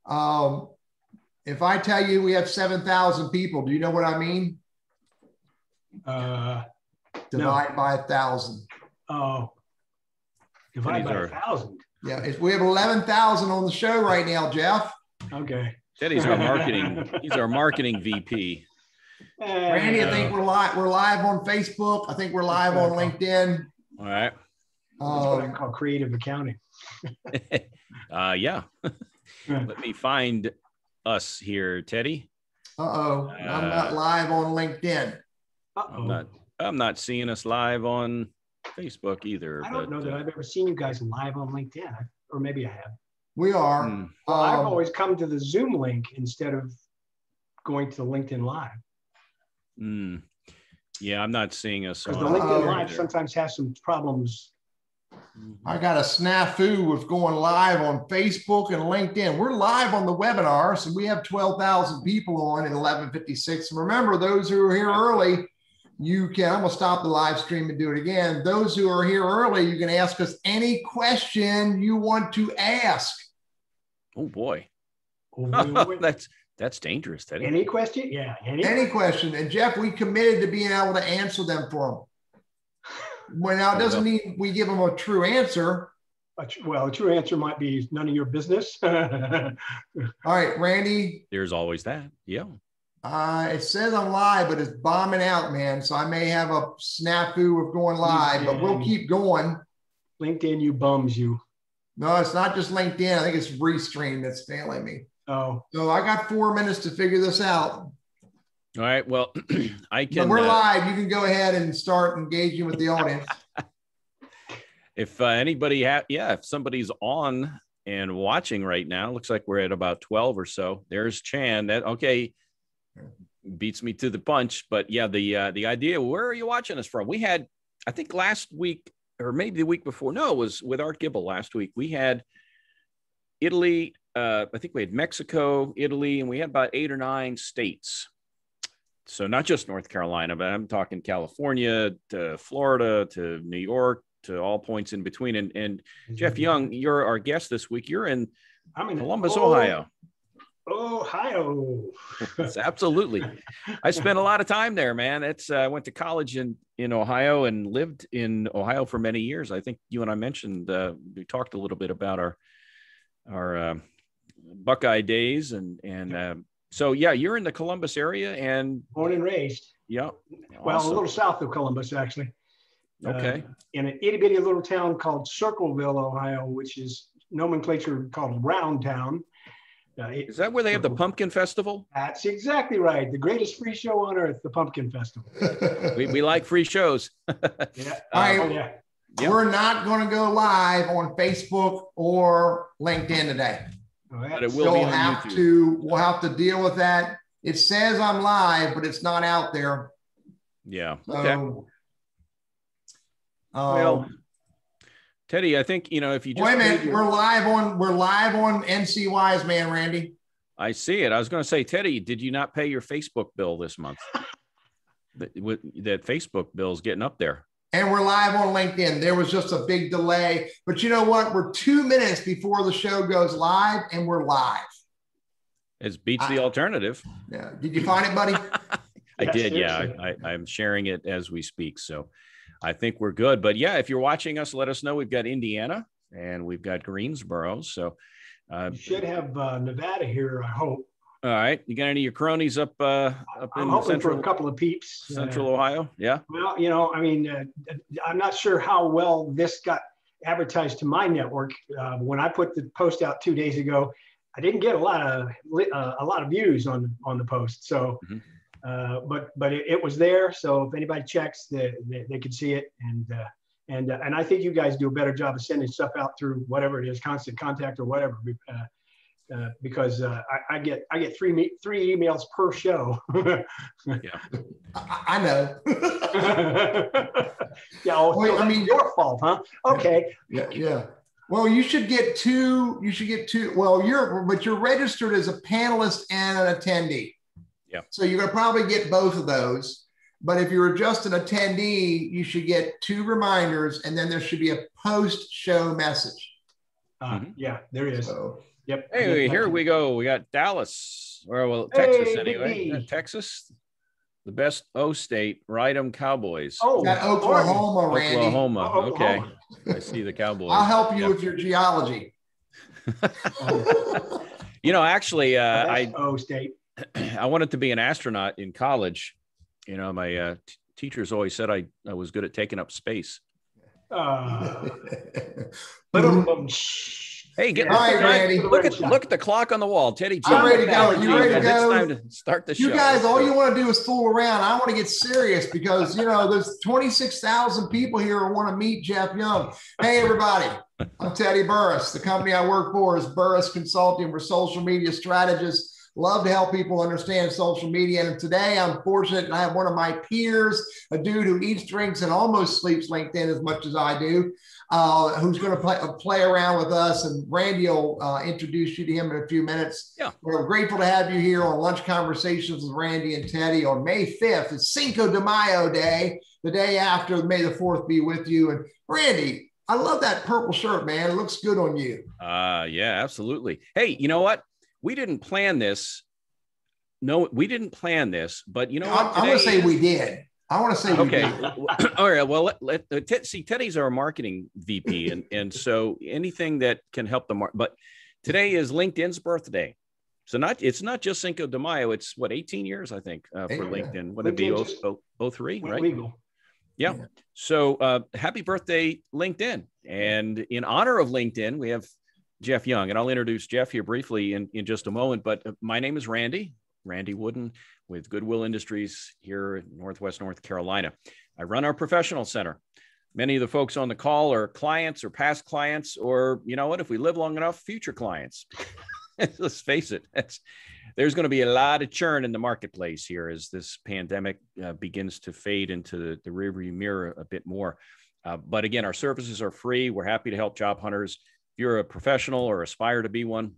If I tell you we have 7,000 people, do you know what I mean? Divide by 1,000. Oh, divide by 1,000. Yeah, we have 11,000 on the show right now, Jeff. Okay. Teddy's our marketing. He's our marketing VP. Randy, I think we're live. We're live on Facebook. I think we're live on LinkedIn. All right. That's what I call creative accounting. Yeah. Let me find us here, Teddy. I'm not live on LinkedIn. I'm not seeing us live on Facebook either. I don't know that I've ever seen you guys live on LinkedIn, or maybe I have. We are. Well, I've always come to the Zoom link instead of going to LinkedIn Live. Yeah, I'm not seeing us. Because the LinkedIn Live sometimes has some problems. I got a snafu with going live on Facebook and LinkedIn. We're live on the webinar, so we have 12,000 people on at 11:56. Remember, those who are here early, I'm going to stop the live stream and do it again. Those who are here early, you can ask us any question you want to ask. Oh boy. That's dangerous, Teddy. Any question? Yeah. Any question. And Jeff, we committed to being able to answer them for them. Well, now it doesn't mean we give them a true answer. Well, a true answer might be none of your business. All right, Randy. There's always that. Yeah. It says I'm live, but it's bombing out, man. So I may have a snafu of going live, but we'll keep going. LinkedIn, you bums, you. No, it's not just LinkedIn. I think it's Restream that's failing me. Oh. So I got 4 minutes to figure this out. All right. Well, But we're live. You can go ahead and start engaging with the audience. If anybody if somebody's on and watching right now, looks like we're at about 12 or so. There's Chan. Okay. Beats me to the punch. But yeah, the idea, where are you watching us from? We had, I think last week, or maybe the week before. No, it was with Art Gibble last week. We had Italy. I think we had Mexico, Italy, and we had about 8 or 9 states. So not just North Carolina, but I'm talking California to Florida to New York to all points in between. And Jeff Young, you're our guest this week. I'm in Columbus, Ohio. Ohio. Absolutely. I spent a lot of time there, man. I went to college in Ohio and lived in Ohio for many years. I think you and I mentioned, we talked a little bit about our Buckeye days. So yeah, you're in the Columbus area and born and raised. Yeah. Well, awesome. A little south of Columbus, actually. Okay. In an itty bitty little town called Circleville, Ohio, which is nomenclature called Round Town. Is that where they have the Pumpkin Festival? That's exactly right. The greatest free show on earth, the Pumpkin Festival. we like free shows. Yeah. All right. Yep. We're not going to go live on Facebook or LinkedIn today. But it will be on YouTube. We'll have to deal with that. It says I'm live, but it's not out there. Yeah. So, okay. Well, Teddy, I think, if you just wait a minute, we're live on NC Wise Man, Randy. I see it. I was going to say, Teddy, did you not pay your Facebook bill this month? that Facebook bill is getting up there. And we're live on LinkedIn. There was just a big delay, but you know what? We're 2 minutes before the show goes live, and we're live. It beats the alternative. Yeah. Did you find it, buddy? I did. Yeah. I'm sharing it as we speak. So I think we're good. But yeah, if you're watching us, let us know. We've got Indiana and we've got Greensboro. So you should have Nevada here, I hope. All right. You got any of your cronies up I'm in hoping for a couple of peeps. Central Ohio? Yeah. Well, I'm not sure how well this got advertised to my network. When I put the post out 2 days ago, I didn't get a lot of views on the post. So, but it was there. So if anybody checks, they could see it. And I think you guys do a better job of sending stuff out through whatever it is, Constant Contact or whatever. Because I get 3 emails per show. Yeah, I know. Yeah, well, I mean, your fault, huh? Okay. Yeah. Well, you should get two. Well, you're registered as a panelist and an attendee. Yeah. So you're gonna probably get both of those. But if you're just an attendee, you should get 2 reminders, and then there should be a post-show message. Yeah, there is. So, Yep. Hey, here we go. We got Dallas, or well, Texas anyway. Texas, the best O state. Ride 'em Cowboys. Oh, got Oklahoma, Randy. Oklahoma. Okay. Oklahoma. I see the Cowboys. I'll help you with your geology. Actually, O state. I wanted to be an astronaut in college. My teachers always said I was good at taking up space. Hey, all right, Randy. Look at the clock on the wall, Teddy. I'm ready to go. You ready to go? It's time to start the show. You guys, all you want to do is fool around. I want to get serious because there's 26,000 people here who want to meet Jeff Young. Hey, everybody. I'm Teddy Burriss. The company I work for is Burriss Consulting. We're social media strategists. Love to help people understand social media. And today I'm fortunate I have one of my peers, a dude who eats, drinks, and almost sleeps LinkedIn as much as I do, who's going to play around with us. And Randy will introduce you to him in a few minutes. Yeah. We're grateful to have you here on Lunch Conversations with Randy and Teddy on May 5th. It's Cinco de Mayo Day, the day after. May the 4th be with you. And Randy, I love that purple shirt, man. It looks good on you. Yeah, absolutely. Hey, you know what? We didn't plan this. No, we didn't plan this, but what? I'm going to say we did. I want to say we did. All right. Well, see, Teddy's our marketing VP, and so anything that can help the market. But today is LinkedIn's birthday, so it's not just Cinco de Mayo. It's 18 years, I think, for LinkedIn. Would it be 03, right? Legal. Yeah. So happy birthday, LinkedIn! And in honor of LinkedIn, we have Jeff Young, and I'll introduce Jeff here briefly in just a moment. But my name is Randy Wooden with Goodwill Industries here in Northwest North Carolina. I run our professional center. Many of the folks on the call are clients or past clients, or if we live long enough, future clients. Let's face it, there's going to be a lot of churn in the marketplace here as this pandemic begins to fade into the rearview mirror a bit more. But again, our services are free. We're happy to help job hunters. If you're a professional or aspire to be one,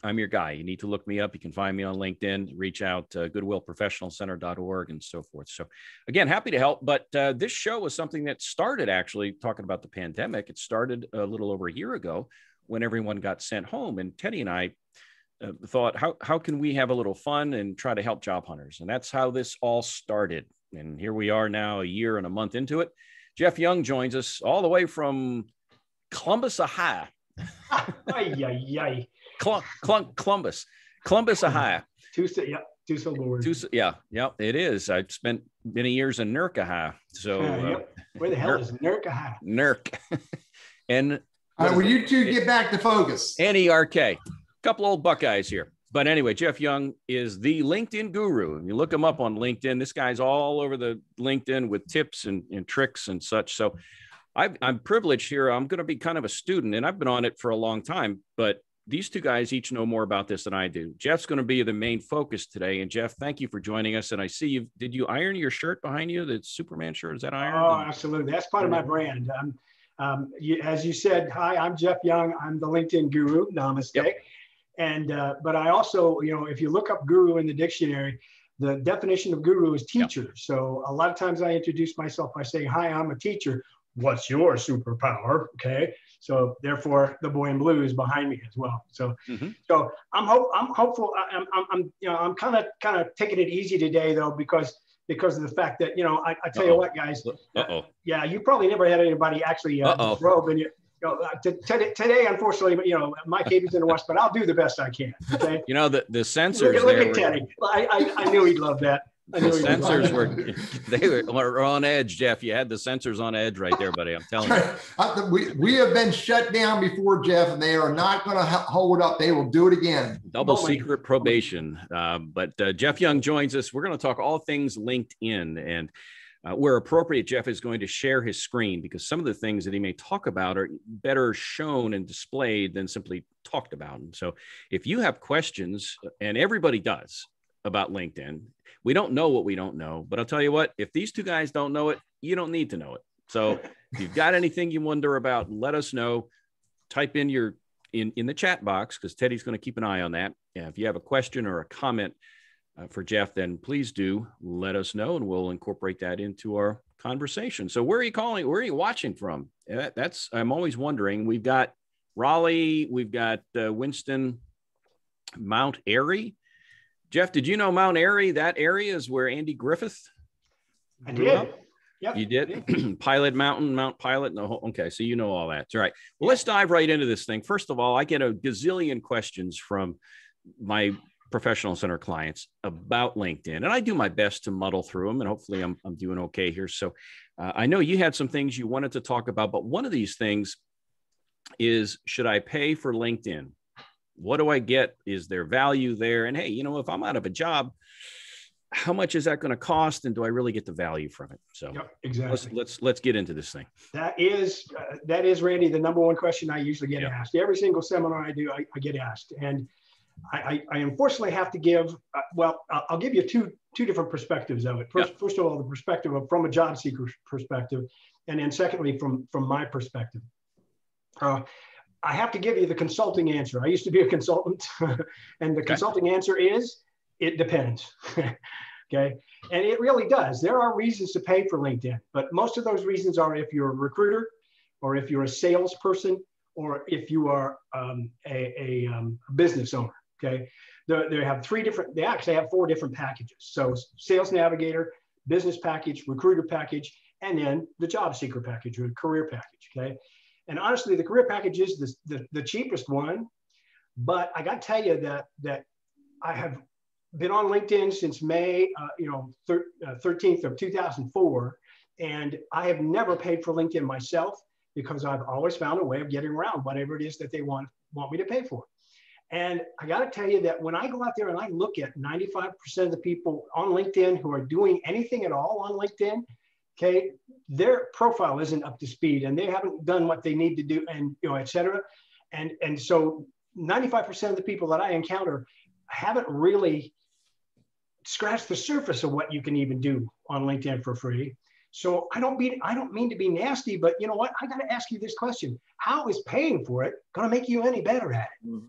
I'm your guy. You need to look me up. You can find me on LinkedIn, reach out to goodwillprofessionalcenter.org and so forth. So again, happy to help. But this show was something that started actually talking about the pandemic. It started a little over a year ago when everyone got sent home. And Teddy and I thought, how can we have a little fun and try to help job hunters? And that's how this all started. And here we are now, a year and a month into it. Jeff Young joins us all the way from Columbus, Ohio. Columbus, Ohio. Two syllables. Yeah, it is. I've spent many years in NERC, Ohio. So where the hell is NERC, Ohio? NERC. And will you two get back to focus? NERK. Couple old Buckeyes here. But anyway, Jeff Young is the LinkedIn guru. You look him up on LinkedIn. This guy's all over the LinkedIn with tips and tricks and such. So I'm privileged here. I'm going to be kind of a student, and I've been on it for a long time, but these two guys each know more about this than I do. Jeff's going to be the main focus today. And Jeff, thank you for joining us. And I see did you iron your shirt behind you? The Superman shirt, is that ironed? Oh, absolutely. That's part of my brand. As you said, hi, I'm Jeff Young. I'm the LinkedIn guru. Namaste. Yep. And, but I also, if you look up guru in the dictionary, the definition of guru is teacher. Yep. So a lot of times I introduce myself by saying, hi, I'm a teacher. What's your superpower? Okay. So therefore the boy in blue is behind me as well. So, so I'm hopeful. I'm kind of taking it easy today though, because of the fact that, I tell you what, guys, yeah, you probably never had anybody actually probe and today, unfortunately, my cable's in the wash, but I'll do the best I can. Okay. The sensors. Look at Teddy. I knew he'd love that. The sensors were on edge, Jeff. You had the sensors on edge right there, buddy. I'm telling you. We have been shut down before, Jeff, and they are not going to hold up. They will do it again. Double secret probation. But Jeff Young joins us. We're going to talk all things LinkedIn, and where appropriate, Jeff is going to share his screen because some of the things that he may talk about are better shown and displayed than simply talked about. And so if you have questions, and everybody does, about LinkedIn, we don't know what we don't know, but I'll tell you what, if these two guys don't know it, you don't need to know it. So if you've got anything you wonder about, let us know. Type in in the chat box, because Teddy's going to keep an eye on that. Yeah, if you have a question or a comment for Jeff, then please do let us know, and we'll incorporate that into our conversation. So where are you calling? Where are you watching from? I'm always wondering. We've got Raleigh, we've got Winston, Mount Airy. Jeff, did you know Mount Airy? That area is where Andy Griffith grew up. Yep. You did? Pilot Mountain, Mount Pilot. No, okay, so you know all that. All right. Well, let's dive right into this thing. First of all, I get a gazillion questions from my professional center clients about LinkedIn, and I do my best to muddle through them, and hopefully I'm doing okay here. So I know you had some things you wanted to talk about, but one of these things is, should I pay for LinkedIn? What do I get? Is there value there? And hey, if I'm out of a job, how much is that going to cost? And do I really get the value from it? So exactly. Let's get into this thing. That is, Randy, the number one question I usually get asked. Every single seminar I do, I get asked. And I unfortunately have to give, I'll give you two different perspectives of it. First of all, the perspective from a job seeker perspective. And then secondly, from my perspective. I have to give you the consulting answer. I used to be a consultant, and the consulting answer is, it depends. Okay. And it really does. There are reasons to pay for LinkedIn, but most of those reasons are if you're a recruiter, or if you're a salesperson, or if you are a business owner. Okay. They actually have 4 different packages. So sales navigator, business package, recruiter package, and then the job seeker package or career package. Okay. And honestly, the career package is the cheapest one, but I got to tell you that I have been on LinkedIn since May, 13th of 2004, and I have never paid for LinkedIn myself because I've always found a way of getting around whatever it is that they want me to pay for. And I got to tell you that when I go out there and I look at 95% of the people on LinkedIn who are doing anything at all on LinkedIn, okay, their profile isn't up to speed and they haven't done what they need to do, and et cetera. And so 95% of the people that I encounter haven't really scratched the surface of what you can even do on LinkedIn for free. So I don't mean to be nasty, but you know what? I got to ask you this question: how is paying for it going to make you any better at it? Mm-hmm.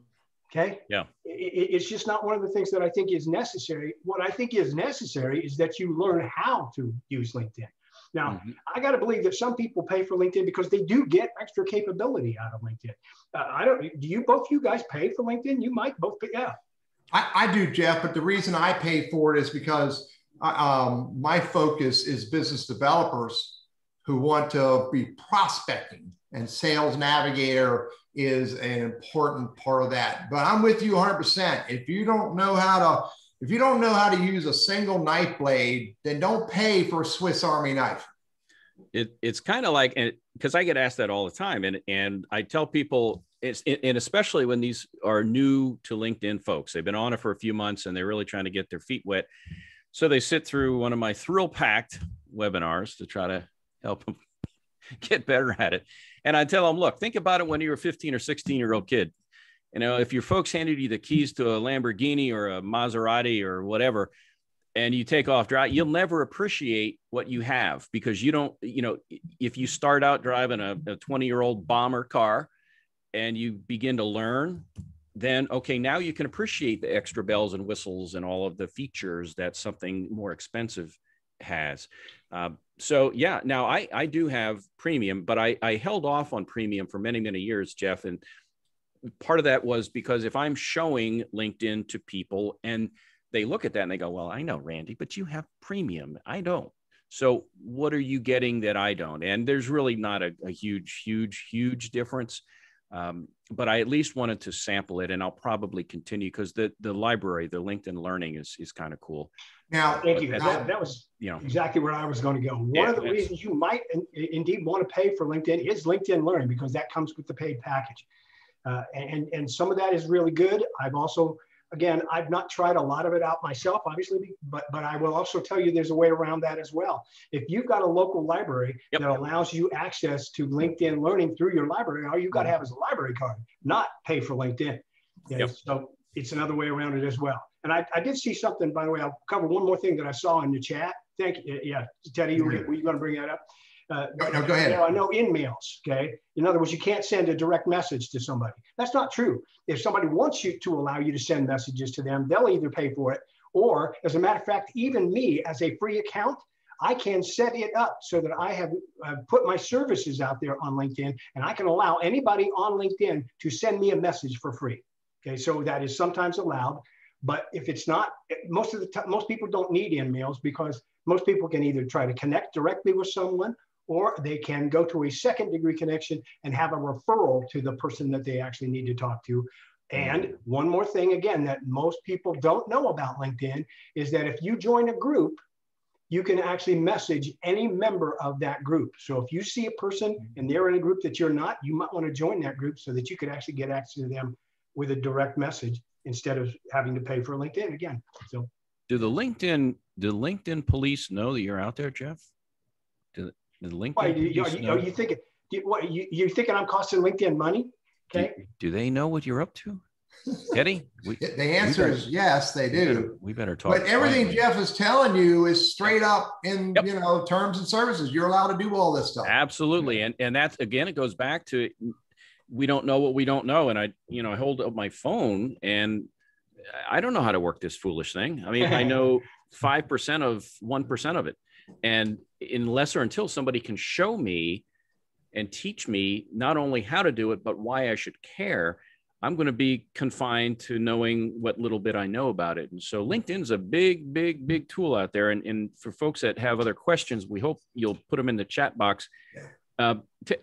Okay. Yeah. It's just not one of the things that I think is necessary. What I think is necessary is that you learn how to use LinkedIn. Now, I got to believe that some people pay for LinkedIn because they do get extra capability out of LinkedIn. Do you guys pay for LinkedIn? You might both pay. Yeah. I do, Jeff, but the reason I pay for it is because my focus is business developers who want to be prospecting, and Sales Navigator is an important part of that. But I'm with you 100%. If you don't know how to use a single knife blade, then don't pay for a Swiss Army knife. It's kind of like, because I get asked that all the time, and I tell people, and especially when these are new to LinkedIn folks, they've been on it for a few months and they're really trying to get their feet wet. So they sit through one of my thrill-packed webinars to try to help them get better at it. And I tell them, look, think about it when you were a 15 or 16-year-old kid. If your folks handed you the keys to a Lamborghini or a Maserati or whatever, and you take off drive, you'll never appreciate what you have, because you don't, if you start out driving a 20-year-old bomber car and you begin to learn, then, okay, now you can appreciate the extra bells and whistles and all of the features that something more expensive has. So yeah, now I do have premium, but I held off on premium for many, many years, Jeff. And part of that was because if I'm showing LinkedIn to people and they look at that and they go, well, I know, Randy, but you have premium. I don't. So what are you getting that I don't? And there's really not a huge difference. But I at least wanted to sample it, and I'll probably continue because the library, the LinkedIn Learning is kind of cool. Now, thank you. That was exactly where I was going to go. One of the reasons you might indeed want to pay for LinkedIn is LinkedIn Learning, because that comes with the paid package. And some of that is really good. I've also, again, I've not tried a lot of it out myself, obviously, but I will also tell you there's a way around that as well. If you've got a local library that allows you access to LinkedIn Learning through your library, all you've got to have is a library card, not pay for LinkedIn. So it's another way around it as well. And I did see something, by the way, I'll cover one more thing that I saw in the chat. Thank you. Yeah, Teddy, were you going to bring that up? No, go ahead. I know in-mails, okay? In other words, you can't send a direct message to somebody. That's not true. If somebody wants you to allow you to send messages to them, they'll either pay for it, or as a matter of fact, even me as a free account, I can set it up so that I have put my services out there on LinkedIn, and I can allow anybody on LinkedIn to send me a message for free. Okay, so that is sometimes allowed, but if it's not, most of the time, most people don't need emails, because most people can either try to connect directly with someone, or they can go to a second degree connection and have a referral to the person that they actually need to talk to. And one more thing, again, that most people don't know about LinkedIn is that if you join a group, you can actually message any member of that group. So if you see a person and they're in a group that you're not, you might want to join that group so that you could actually get access to them with a direct message instead of having to pay for LinkedIn again. So do the LinkedIn police know that you're out there, Jeff? Do the LinkedIn police know? Are you thinking, you thinking I'm costing LinkedIn money? Okay. Do they know what you're up to? Teddy? The answer is yes, they do. We better talk. But everything Jeff is telling you is straight up in terms and services. You're allowed to do all this stuff. Absolutely. And that's, again, it goes back to, we don't know what we don't know. And I hold up my phone and I don't know how to work this foolish thing. I mean, I know 5% of 1% of it. And unless or until somebody can show me and teach me not only how to do it, but why I should care, I'm going to be confined to knowing what little bit I know about it. And so LinkedIn's a big, big, big tool out there. And for folks that have other questions, we hope you'll put them in the chat box.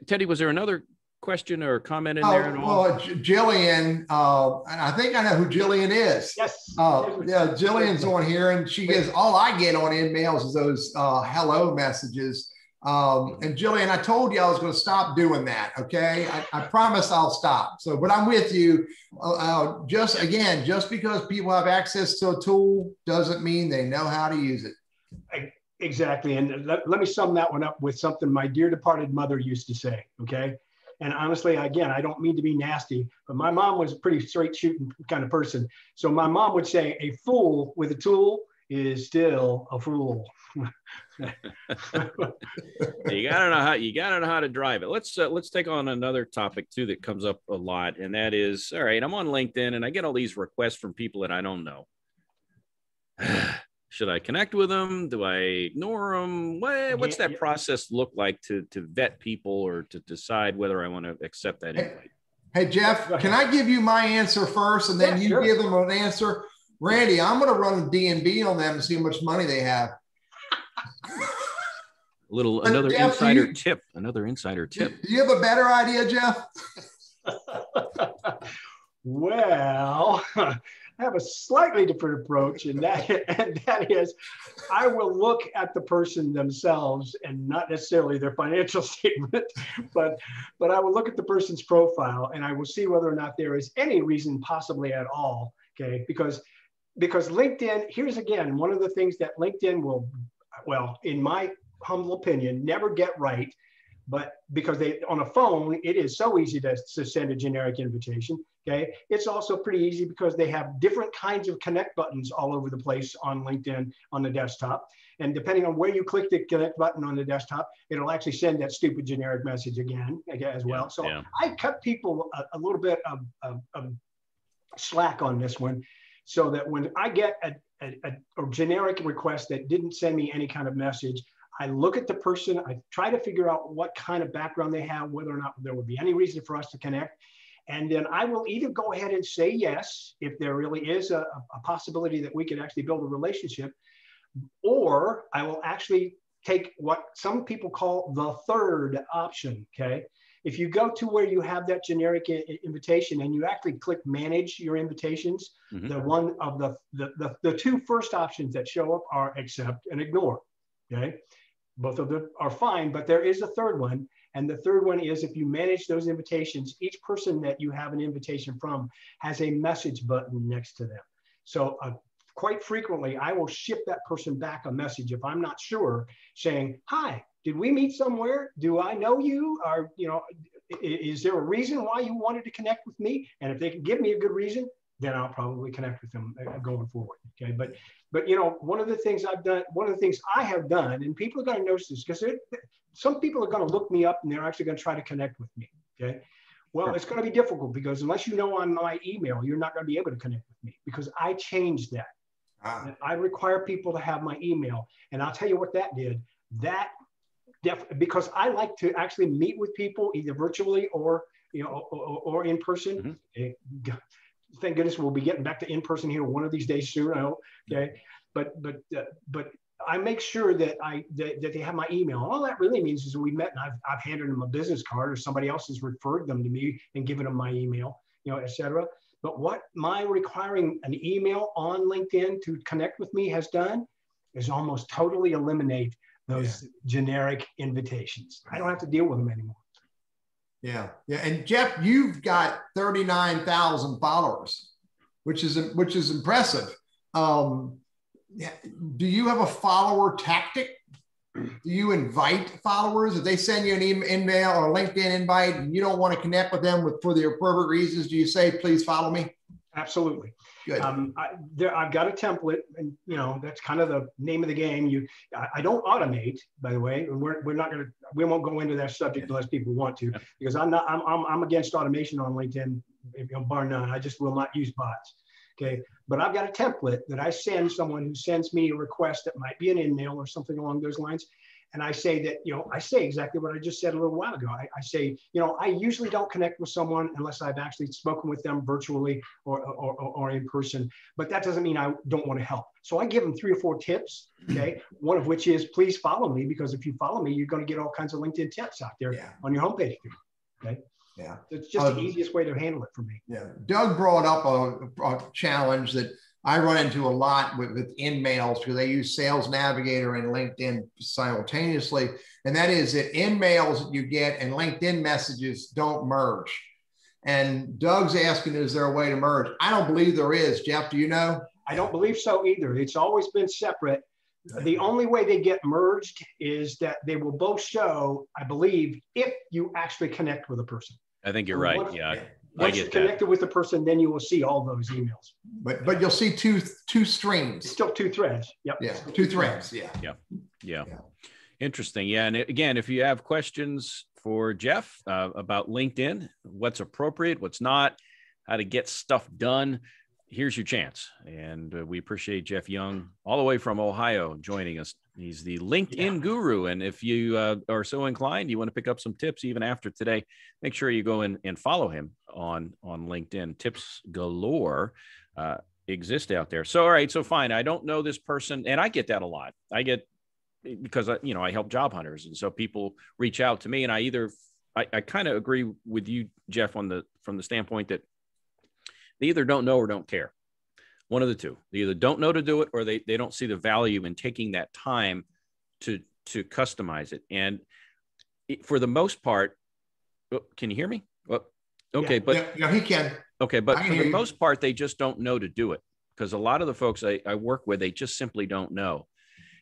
Teddy, was there another question or comment in there at all? Well, Jillian, and I think I know who Jillian is. Yes. Yeah, Jillian's on here, and she goes, all I get on emails is those hello messages. And Jillian, I told you I was going to stop doing that. Okay. I promise I'll stop. So, but I'm with you. Just because people have access to a tool doesn't mean they know how to use it. Exactly. And let me sum that one up with something my dear departed mother used to say. Okay. And honestly, again, I don't mean to be nasty, but my mom was a pretty straight shooting kind of person. So my mom would say, a fool with a tool is still a fool. You gotta know how to drive it. Let's take on another topic too that comes up a lot, and that is, all right, I'm on LinkedIn and I get all these requests from people that I don't know. Should I connect with them? Do I ignore them? What's that process look like to vet people or to decide whether I want to accept that invite? Hey Jeff, can I give you my answer first, and then you give them an answer? Randy, I'm going to run a D&B on them and see how much money they have. Another insider tip. Do you have a better idea, Jeff? Well, I have a slightly different approach, and that is, I will look at the person themselves and not necessarily their financial statement, but I will look at the person's profile and I will see whether or not there is any reason possibly at all. Okay, because LinkedIn, here's again, one of the things that LinkedIn will, well, in my humble opinion, never get right, but because on a phone, it is so easy to send a generic invitation. Okay, it's also pretty easy because they have different kinds of connect buttons all over the place on LinkedIn on the desktop. And depending on where you click the connect button on the desktop, it'll actually send that stupid generic message again as well. So I cut people a little bit of slack on this one, so that when I get a generic request that didn't send me any kind of message, I look at the person, I try to figure out what kind of background they have, whether or not there would be any reason for us to connect. And then I will either go ahead and say yes, if there really is a possibility that we can actually build a relationship, or I will actually take what some people call the third option, okay? If you go to where you have that generic invitation and you actually click manage your invitations, the one of the two first options that show up are accept and ignore, okay? Both of them are fine, but there is a third one. And the third one is, if you manage those invitations, each person that you have an invitation from has a message button next to them. So quite frequently, I will ship that person back a message if I'm not sure, saying, hi, did we meet somewhere? Do I know you? Or, is there a reason why you wanted to connect with me? And if they can give me a good reason, then I'll probably connect with them going forward. Okay, but one of the things I have done, and people are going to notice this, because some people are going to look me up and they're actually going to try to connect with me. Okay, well, it's going to be difficult because unless you know on my email, you're not going to be able to connect with me because I changed that. I require people to have my email. And I'll tell you what that did. Because I like to actually meet with people either virtually or or in person. Mm-hmm. Thank goodness we'll be getting back to in person here one of these days soon. I hope. Okay, but I make sure that that they have my email. All that really means is we met and I've handed them a business card, or somebody else has referred them to me and given them my email, etc. But what my requiring an email on LinkedIn to connect with me has done is almost totally eliminate those generic invitations. I don't have to deal with them anymore. Yeah. And Jeff, you've got 39,000 followers, which is impressive. Do you have a follower tactic? Do you invite followers? If they send you an email or a LinkedIn invite and you don't want to connect with them for the appropriate reasons, do you say, please follow me? Absolutely. Good. I've got a template, and that's kind of the name of the game. I don't automate, by the way. And we won't go into that subject unless people want to, because I'm against automation on LinkedIn, bar none. I just will not use bots. Okay. But I've got a template that I send someone who sends me a request that might be an email or something along those lines. And I say that, I say exactly what I just said a little while ago. I say, I usually don't connect with someone unless I've actually spoken with them virtually or in person, but that doesn't mean I don't want to help. So I give them 3 or 4 tips, okay? One of which is, please follow me, because if you follow me, you're going to get all kinds of LinkedIn tips out there on your homepage, okay? Yeah. It's just the easiest way to handle it for me. Yeah. Doug brought up a challenge that I run into a lot with InMails, because I use Sales Navigator and LinkedIn simultaneously. And that is that InMails that you get and LinkedIn messages don't merge. And Doug's asking, is there a way to merge? I don't believe there is. Jeff, do you know? I don't believe so either. It's always been separate. The only way they get merged is that they will both show, I believe, if you actually connect with a person. I think you're right. Once you're connected with the person, then you will see all those emails. But you'll see two streams. It's still 2 threads. Yep. Yeah. 2 threads. Yeah. Interesting. Yeah. And again, if you have questions for Jeff about LinkedIn, what's appropriate, what's not, how to get stuff done, here's your chance. And we appreciate Jeff Young all the way from Ohio joining us. He's the LinkedIn guru. And if you are so inclined, you want to pick up some tips even after today, make sure you go in and follow him on LinkedIn. Tips galore exist out there. So, all right. So fine. I don't know this person. And I get that a lot. I get, because I help job hunters. And so people reach out to me, and I kind of agree with you, Jeff, from the standpoint that they either don't know or don't care. One of the two. They either don't know to do it, or they don't see the value in taking that time to customize it. And for the most part, can you hear me? Well, okay, but he can. Okay, but for the most part, they just don't know to do it, because a lot of the folks I work with, they just simply don't know.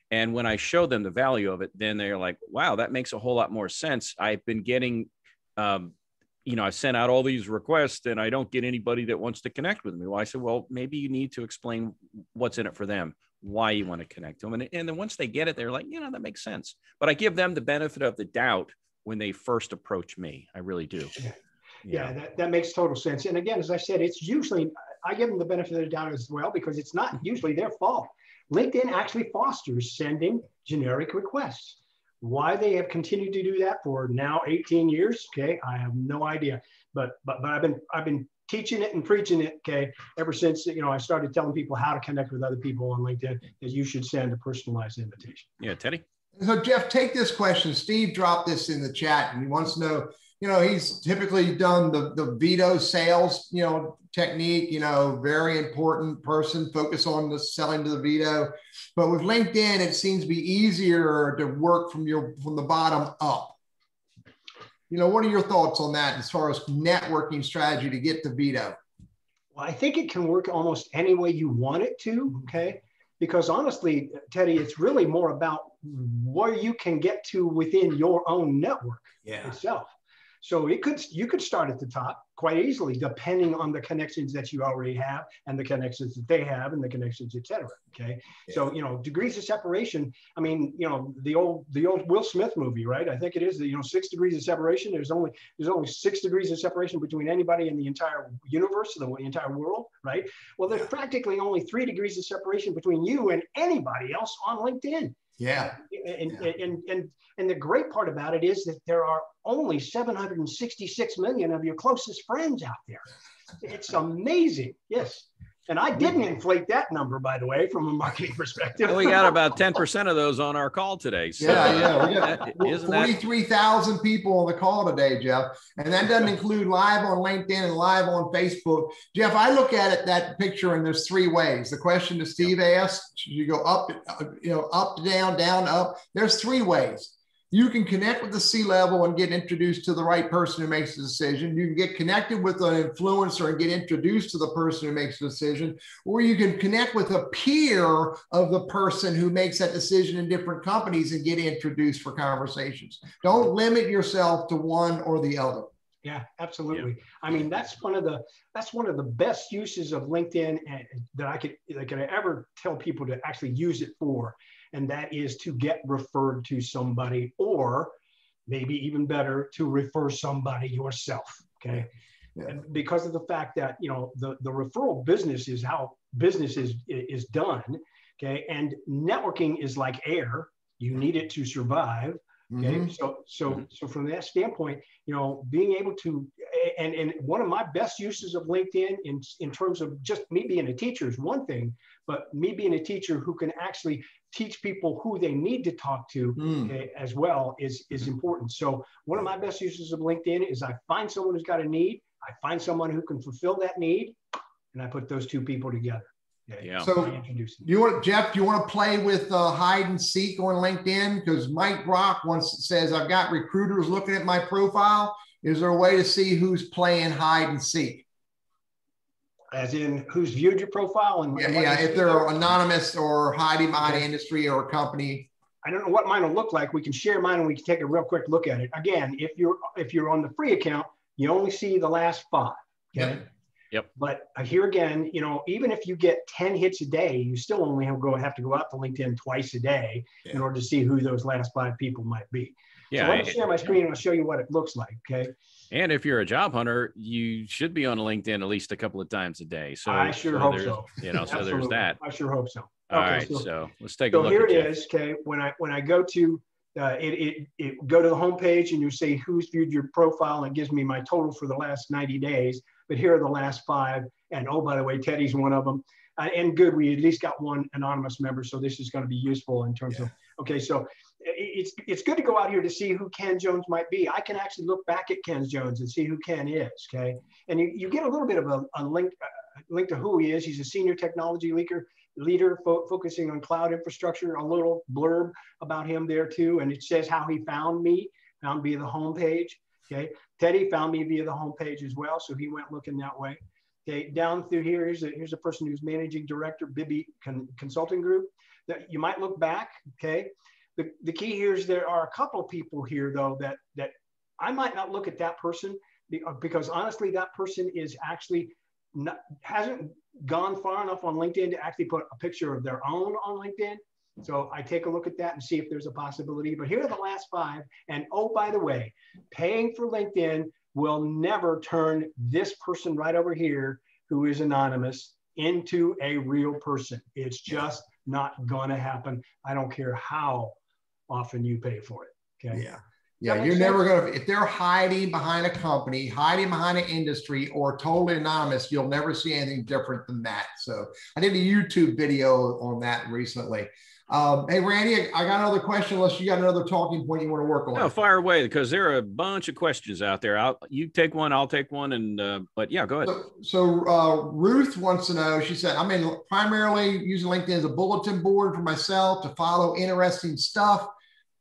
And when I show them the value of it, then they're like, wow, that makes a whole lot more sense. I've been getting I sent out all these requests and I don't get anybody that wants to connect with me. Well, I said, well, maybe you need to explain what's in it for them, why you want to connect to them. And then once they get it, they're like, that makes sense. But I give them the benefit of the doubt when they first approach me. I really do. Yeah, that makes total sense. And again, as I said, it's usually, I give them the benefit of the doubt as well, because it's not usually their fault. LinkedIn actually fosters sending generic requests. Why they have continued to do that for now 18 years, okay, I have no idea. But I've been teaching it and preaching it, okay, ever since I started telling people how to connect with other people on LinkedIn, that you should send a personalized invitation. Yeah, Teddy. So Jeff, take this question. Steve dropped this in the chat, and he wants to know. He's typically done the veto sales, technique, very important person, focus on the selling to the veto. But with LinkedIn, it seems to be easier to work from the bottom up. What are your thoughts on that as far as networking strategy to get the veto? Well, I think it can work almost any way you want it to, okay? Because honestly, Teddy, it's really more about where you can get to within your own network itself. So you could start at the top, quite easily, depending on the connections that you already have and the connections that they have and the connections, et cetera. Okay. Yeah. So, you know, degrees of separation. I mean, you know, the old Will Smith movie, right? I think it is, you know, 6 degrees of separation. There's only 6 degrees of separation between anybody in the entire universe, the entire world, right? Well, there's practically only 3 degrees of separation between you and anybody else on LinkedIn. Yeah. And the great part about it is that there are only 766 million of your closest friends out there. It's amazing. Yes. And I didn't inflate that number, by the way, from a marketing perspective. We got about 10% of those on our call today. So, we got 43,000 people on the call today, Jeff. And that doesn't include live on LinkedIn and live on Facebook. Jeff, I look at it, that picture, and there's 3 ways. The question that Steve asked, should you go up, up, down, up? There's 3 ways. You can connect with the C-level and get introduced to the right person who makes the decision. You can get connected with an influencer and get introduced to the person who makes the decision, or you can connect with a peer of the person who makes that decision in different companies and get introduced for conversations. Don't limit yourself to one or the other. Yeah, absolutely. Yeah. I mean, that's one of the best uses of LinkedIn that I could ever tell people to actually use it for. And that is to get referred to somebody, or maybe even better, to refer somebody yourself. Okay. Yeah. And because of the fact that, you know, the referral business is how business is done. Okay. And networking is like air. You need it to survive. Okay. Mm-hmm. So from that standpoint, you know, being able to, and one of my best uses of LinkedIn in terms of just me being a teacher is one thing, but me being a teacher who can actually teach people who they need to talk to okay, as well is important. So one of my best uses of LinkedIn is I find someone who's got a need, I find someone who can fulfill that need, and I put those 2 people together. Okay? Yeah. So Jeff, do you want to play with hide and seek on LinkedIn? Because Mike Brock once says, I've got recruiters looking at my profile. Is there a way to see who's playing hide and seek? As in who's viewed your profile? And if they're anonymous or hiding behind an industry or a company. I don't know what mine will look like. We can share mine and we can take a real quick look at it. Again, if you're on the free account, you only see the last 5. Okay. Yep. But here again, you know, even if you get 10 hits a day, you still only have to go out to LinkedIn twice a day in order to see who those last 5 people might be. Yeah. So let me share my screen and I'll show you what it looks like. Okay. And if you're a job hunter, you should be on LinkedIn at least a couple of times a day. So I sure hope so. You know, so there's that. I sure hope so. All right. So let's take a look. So here it is. Okay. When I go to go to the homepage and you say who's viewed your profile, and it gives me my total for the last 90 days. But here are the last 5. And oh, by the way, Teddy's one of them. And good, we at least got one anonymous member. So this is going to be useful in terms of, okay, so it's good to go out here to see who Ken Jones might be. I can actually look back at Ken Jones and see who Ken is, okay? And you get a little bit of a link to who he is. He's a senior technology leader focusing on cloud infrastructure, a little blurb about him there too. And it says how he found me via the homepage, okay? Teddy found me via the homepage as well, so he went looking that way. Okay, down through here, here's a person who's managing director, Bibby Consulting Group. That you might look back, okay? The key here is there are a couple of people here though that I might not look at that person because honestly, that person is actually hasn't gone far enough on LinkedIn to actually put a picture of their own on LinkedIn. So I take a look at that and see if there's a possibility. But here are the last 5. And oh, by the way, paying for LinkedIn will never turn this person right over here who is anonymous into a real person. It's just not going to happen. I don't care how often you pay for it. Okay. Yeah. Yeah. You're never going to, if they're hiding behind a company, hiding behind an industry, or totally anonymous, you'll never see anything different than that. So I did a YouTube video on that recently. Hey, Randy, I got another question unless you got another talking point you want to work on. No, fire away, because there are a bunch of questions out there. You take one, I'll take one. And but yeah, go ahead. So Ruth wants to know, she said, I'm primarily using LinkedIn as a bulletin board for myself to follow interesting stuff.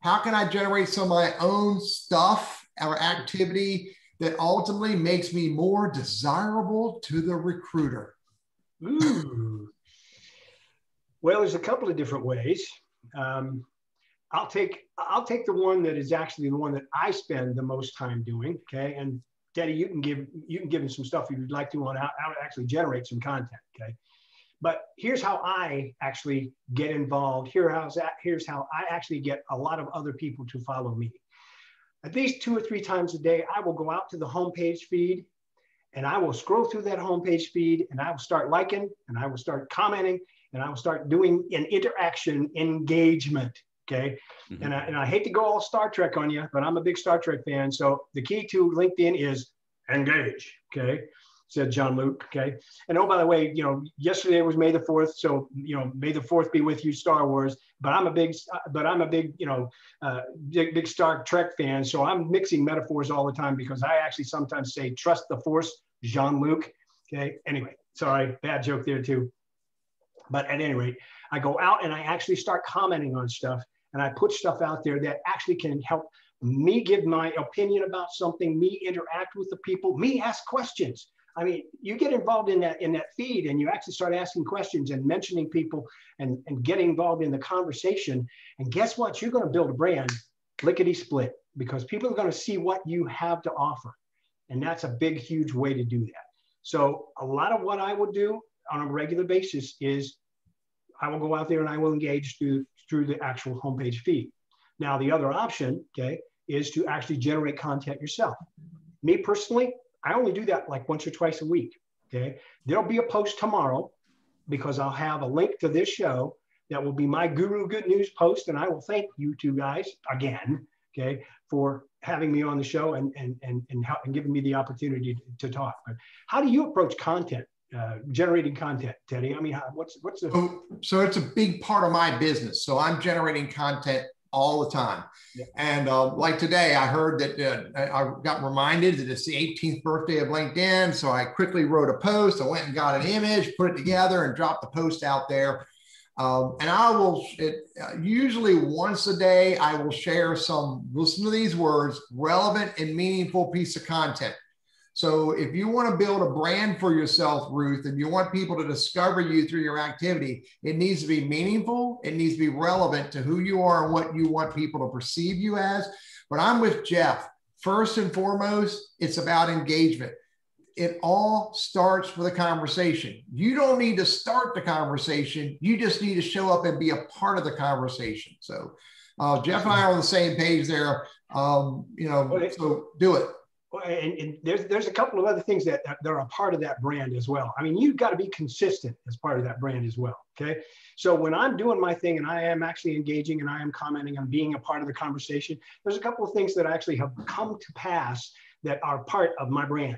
How can I generate some of my own stuff or activity that ultimately makes me more desirable to the recruiter? Ooh. Well, there's a couple of different ways. I'll take the one that is actually the one that I spend the most time doing. Okay, and Teddy, you can give him some stuff if you'd like to on how to actually generate some content. Okay. But here's how I actually get involved. Here's how I actually get a lot of other people to follow me. At least 2 or 3 times a day, I will go out to the homepage feed and I will scroll through that homepage feed and I will start liking and I will start commenting and I will start doing an interaction engagement. Okay. Mm-hmm. And I hate to go all Star Trek on you, but I'm a big Star Trek fan. So the key to LinkedIn is engage. Okay. Said John Luke. Okay. And oh, by the way, yesterday was May the 4th. So, May the 4th be with you, Star Wars. But I'm a big, big Star Trek fan. So I'm mixing metaphors all the time because I actually sometimes say, trust the Force, Jean Luc. Okay. Anyway, sorry, bad joke there too. But at any rate, I go out and I actually start commenting on stuff and I put stuff out there that actually can help me give my opinion about something, me interact with the people, me ask questions. I mean, you get involved in that feed and you actually start asking questions and mentioning people and getting involved in the conversation. And guess what? You're going to build a brand lickety split because people are going to see what you have to offer. And that's a big, huge way to do that. So a lot of what I would do on a regular basis is I will go out there and I will engage through the actual homepage feed. Now, the other option, okay, is to actually generate content yourself. Me personally, I only do that like once or twice a week, okay? There'll be a post tomorrow because I'll have a link to this show that will be my Guru Good News post, and I will thank you two guys again, okay, for having me on the show and giving me the opportunity to talk. But how do you approach content, generating content, Teddy? I mean, what's the... So it's a big part of my business. So I'm generating content all the time. Yeah. And like today, I heard that I got reminded that it's the 18th birthday of LinkedIn. So I quickly wrote a post. I went and got an image, put it together and dropped the post out there. And I will, usually once a day, I will share some, listen to these words, relevant and meaningful piece of content. So if you want to build a brand for yourself, Ruth, and you want people to discover you through your activity, it needs to be meaningful. It needs to be relevant to who you are and what you want people to perceive you as. But I'm with Jeff. First and foremost, it's about engagement. It all starts with a conversation. You don't need to start the conversation. You just need to show up and be a part of the conversation. So Jeff and I are on the same page there. So do it. And there's a couple of other things that are a part of that brand as well. I mean, you've got to be consistent as part of that brand as well. Okay. So when I'm doing my thing and I am actually engaging and I am commenting and being a part of the conversation, there's a couple of things that actually have come to pass that are part of my brand.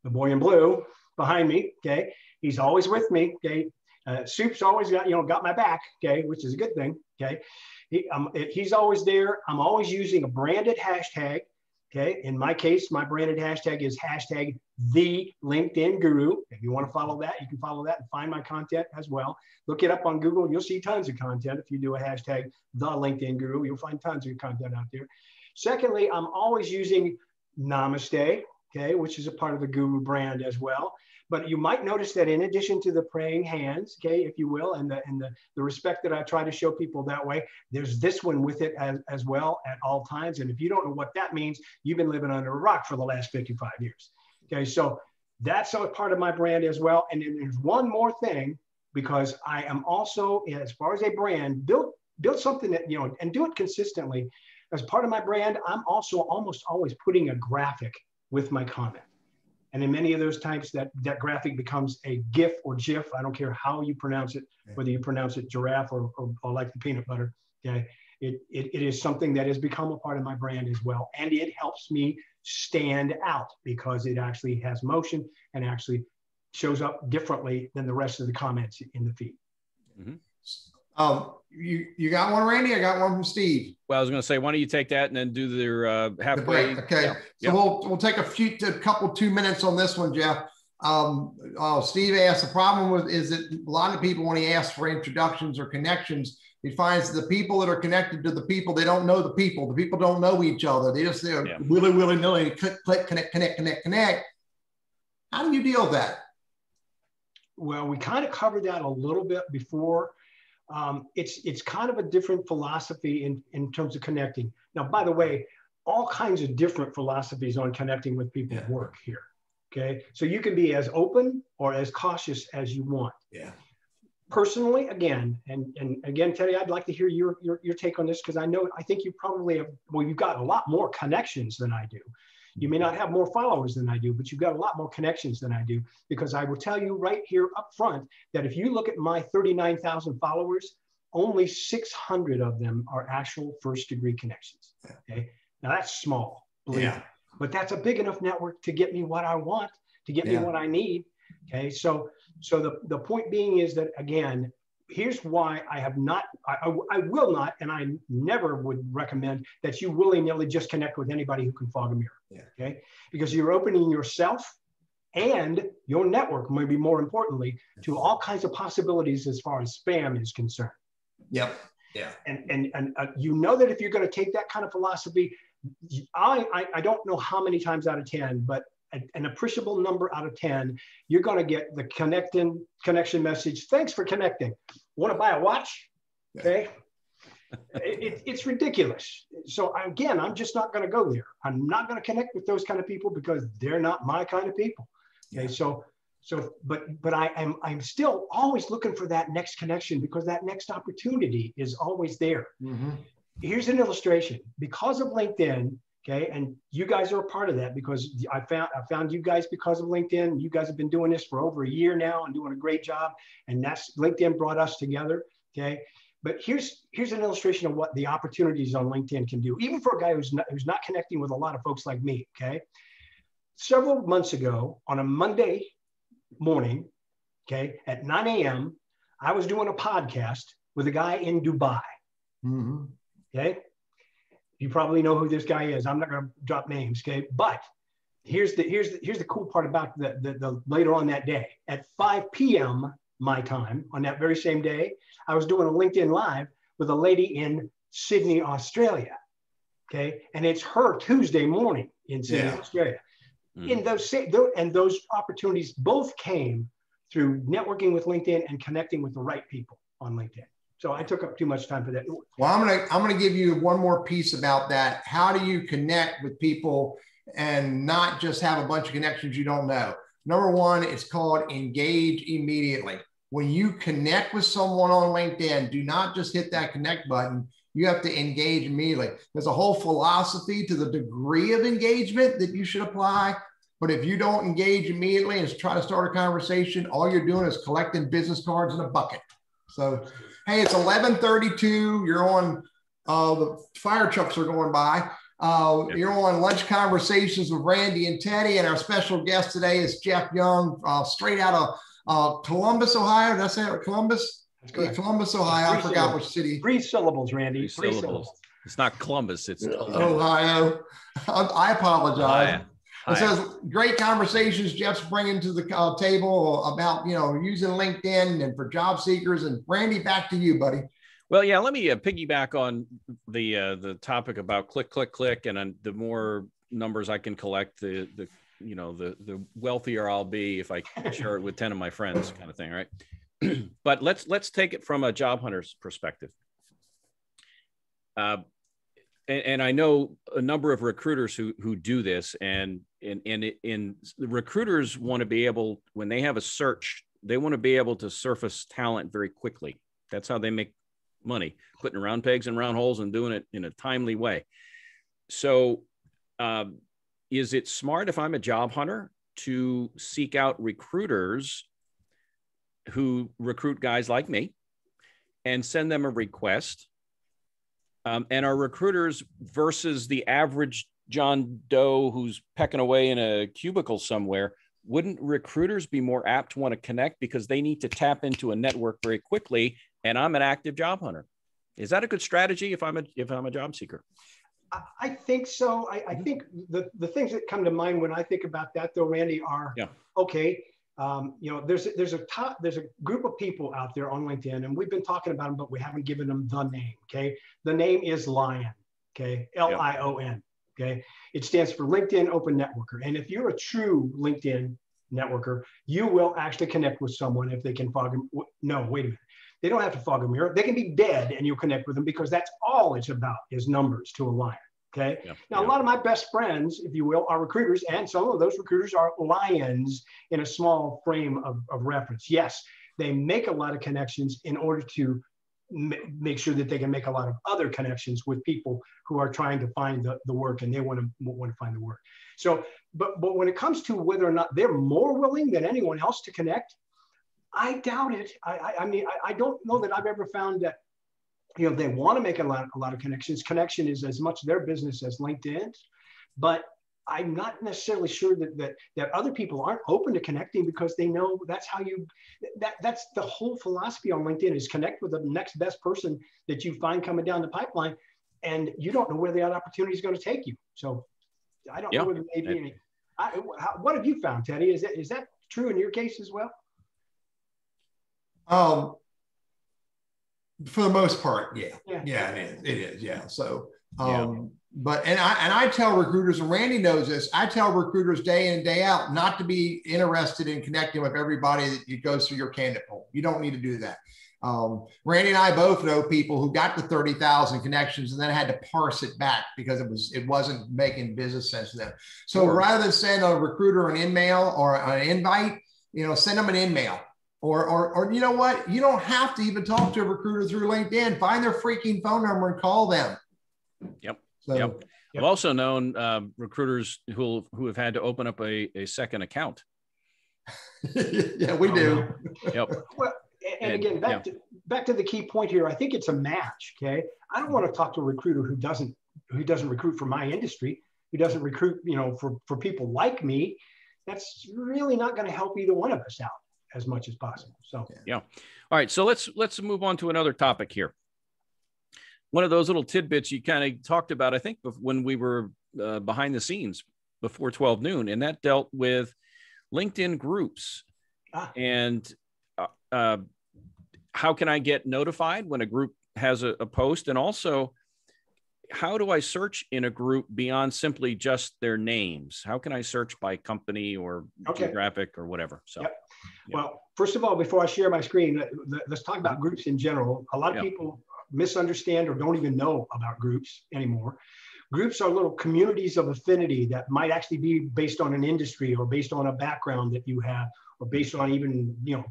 The boy in blue behind me. Okay. He's always with me. Okay. Soup's always got my back. Okay. Which is a good thing. Okay. He's always there. I'm always using a branded hashtag. Okay, in my case, my branded hashtag is hashtag the LinkedIn Guru. If you want to follow that, you can follow that and find my content as well. Look it up on Google. You'll see tons of content. If you do a hashtag the LinkedIn Guru, you'll find tons of content out there. Secondly, I'm always using Namaste, okay, which is a part of the Guru brand as well. But you might notice that in addition to the praying hands, okay, if you will, and the respect that I try to show people that way, there's this one with it as well at all times. And if you don't know what that means, you've been living under a rock for the last 55 years. Okay, so that's a part of my brand as well. And then there's one more thing, because I am also, as far as a brand, build something that, and do it consistently. As part of my brand, I'm also almost always putting a graphic with my comment. And in many of those types, that graphic becomes a GIF or GIF. I don't care how you pronounce it, whether you pronounce it giraffe or like the peanut butter. Okay, it is something that has become a part of my brand as well. And it helps me stand out because it actually has motion and actually shows up differently than the rest of the comments in the feed. Mm-hmm. You got one, Randy? I got one from Steve. Well, I was going to say, why don't you take that and then do their halfway? Okay. Yeah. So we'll take a couple 2 minutes on this one, Jeff. Steve asked, the problem is that a lot of people, when he asks for introductions or connections, he finds the people that are connected to the people, they don't know the people. The people don't know each other. They just willy-nilly click, connect. How do you deal with that? Well, we kind of covered that a little bit before. It's kind of a different philosophy in terms of connecting. Now, by the way, all kinds of different philosophies on connecting with people at work here. Okay. So you can be as open or as cautious as you want. Yeah. Personally, again, and again, Teddy, I'd like to hear your take on this, because I think you probably have, well, you've got a lot more connections than I do. You may not have more followers than I do, but you've got a lot more connections than I do, because I will tell you right here up front that if you look at my 39,000 followers, only 600 of them are actual first degree connections. Okay. Now that's small, believe me, but that's a big enough network to get me what I want, to get me what I need. Okay. So the point being is that, again, here's why I have not, I will not, and I never would recommend that you willy-nilly just connect with anybody who can fog a mirror. Okay. Because you're opening yourself and your network, maybe more importantly, to all kinds of possibilities as far as spam is concerned. Yep. Yeah. And you know that if you're going to take that kind of philosophy, I don't know how many times out of 10, but an appreciable number out of 10, you're going to get the connection message. Thanks for connecting. Want to buy a watch? Okay. It's ridiculous. So again, I'm just not going to go there. I'm not going to connect with those kind of people because they're not my kind of people. Okay. But I'm still always looking for that next connection, because that next opportunity is always there. Mm-hmm. Here's an illustration. Because of LinkedIn, okay, and you guys are a part of that, because I found you guys because of LinkedIn. You guys have been doing this for over a year now and doing a great job, and that's LinkedIn brought us together. Okay, but here's an illustration of what the opportunities on LinkedIn can do, even for a guy who's not connecting with a lot of folks like me. Okay, several months ago on a Monday morning, okay, at 9 a.m., I was doing a podcast with a guy in Dubai. Mm-hmm. Okay. You probably know who this guy is. I'm not going to drop names. Okay. But here's the cool part about the later on that day at 5 p.m. my time on that very same day, I was doing a LinkedIn Live with a lady in Sydney, Australia. Okay. And it's her Tuesday morning in Sydney, Australia. Mm-hmm. In those opportunities both came through networking with LinkedIn and connecting with the right people on LinkedIn. So I took up too much time for that. Well, I'm gonna give you one more piece about that. How do you connect with people and not just have a bunch of connections you don't know? Number one, it's called engage immediately. When you connect with someone on LinkedIn, do not just hit that connect button. You have to engage immediately. There's a whole philosophy to the degree of engagement that you should apply. But if you don't engage immediately and try to start a conversation, all you're doing is collecting business cards in a bucket. So, hey, it's 11:32. You're on, the fire trucks are going by. You're on Lunch Conversations with Randy and Teddy. And our special guest today is Jeff Young, straight out of Columbus, Ohio. Did I say it? Columbus? That's correct. Columbus, Ohio. I forgot which city. 3 syllables, Randy. 3 syllables. It's not Columbus. It's Ohio. I apologize. And so great conversations Jeff's bringing to the table about, using LinkedIn and for job seekers. And Randy, back to you, buddy. Well, yeah, let me piggyback on the topic about click, click, click. And the more numbers I can collect, the wealthier I'll be if I share it with 10 of my friends, kind of thing, right? But let's take it from a job hunter's perspective. And I know a number of recruiters who do this, and the recruiters want to be able, when they have a search, they want to be able to surface talent very quickly. That's how they make money, putting round pegs in round holes and doing it in a timely way. So is it smart, if I'm a job hunter, to seek out recruiters who recruit guys like me and send them a request? And our recruiters versus the average John Doe who's pecking away in a cubicle somewhere, wouldn't recruiters be more apt to want to connect because they need to tap into a network very quickly? And I'm an active job hunter. Is that a good strategy if I'm a job seeker? I think so. I think the things that come to mind when I think about that, though, Randy, are okay. There's a group of people out there on LinkedIn, and we've been talking about them, but we haven't given them the name. Okay, the name is Lion. Okay, LION. Okay, it stands for LinkedIn Open Networker. And if you're a true LinkedIn networker, you will actually connect with someone if they can fog them. No, wait a minute. They don't have to fog a mirror. They can be dead, and you'll connect with them, because that's all it's about is numbers to a lion. Okay. Yeah. Now, a lot of my best friends, if you will, are recruiters, and some of those recruiters are lions in a small frame of reference. Yes, they make a lot of connections in order to make sure that they can make a lot of other connections with people who are trying to find the work, and they want to find the work. So, but when it comes to whether or not they're more willing than anyone else to connect, I doubt it. I mean, I don't know that I've ever found that, you know, they want to make a lot of connections. Connection is as much their business as LinkedIn's, but I'm not necessarily sure that other people aren't open to connecting, because they know that's how that's the whole philosophy on LinkedIn, is connect with the next best person that you find coming down the pipeline, and you don't know where the opportunity is going to take you. So I don't know whether maybe any. What have you found, Teddy? Is that true in your case as well? For the most part, yeah, it is, yeah. So, but I tell recruiters, and Randy knows this, I tell recruiters day in and day out not to be interested in connecting with everybody that goes through your candidate pool. You don't need to do that. Randy and I both know people who got to 30,000 connections and then had to parse it back because it wasn't making business sense to them. So rather than send a recruiter an email or an invite, you know, send them an email. Or you know what? You don't have to even talk to a recruiter through LinkedIn. Find their freaking phone number and call them. Yep. So, I've also known recruiters who have had to open up a second account. Yeah, we do. Yep. Well, and again, back to the key point here. I think it's a match. Okay. I don't want to talk to a recruiter who doesn't recruit for my industry, who doesn't recruit, you know, for people like me. That's really not going to help either one of us out as much as possible. So all right, so let's move on to another topic here. One of those little tidbits you kind of talked about, I think, when we were behind the scenes before 12 noon, and that dealt with LinkedIn groups. And how can I get notified when a group has a post, and also how do I search in a group beyond simply just their names? How can I search by company or geographic or whatever? So, well, first of all, before I share my screen, let's talk about groups in general. A lot of people misunderstand or don't even know about groups anymore. Groups are little communities of affinity that might actually be based on an industry or based on a background that you have, or based on even, you know,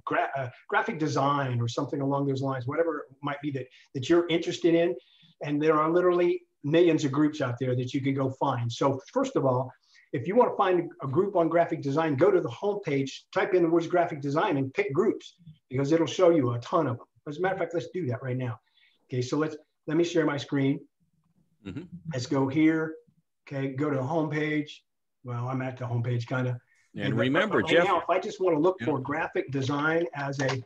graphic design or something along those lines, whatever it might be that you're interested in. And there are literally millions of groups out there that you can go find. So first of all, if you want to find a group on graphic design, go to the homepage, type in the words graphic design and pick groups, because it'll show you a ton of them. As a matter of fact, let's do that right now. Okay, so let me share my screen. Let's go here. Okay, go to the homepage. Well, I'm at the homepage kind of. And remember, Jeff, now, if I just want to look for graphic design as a,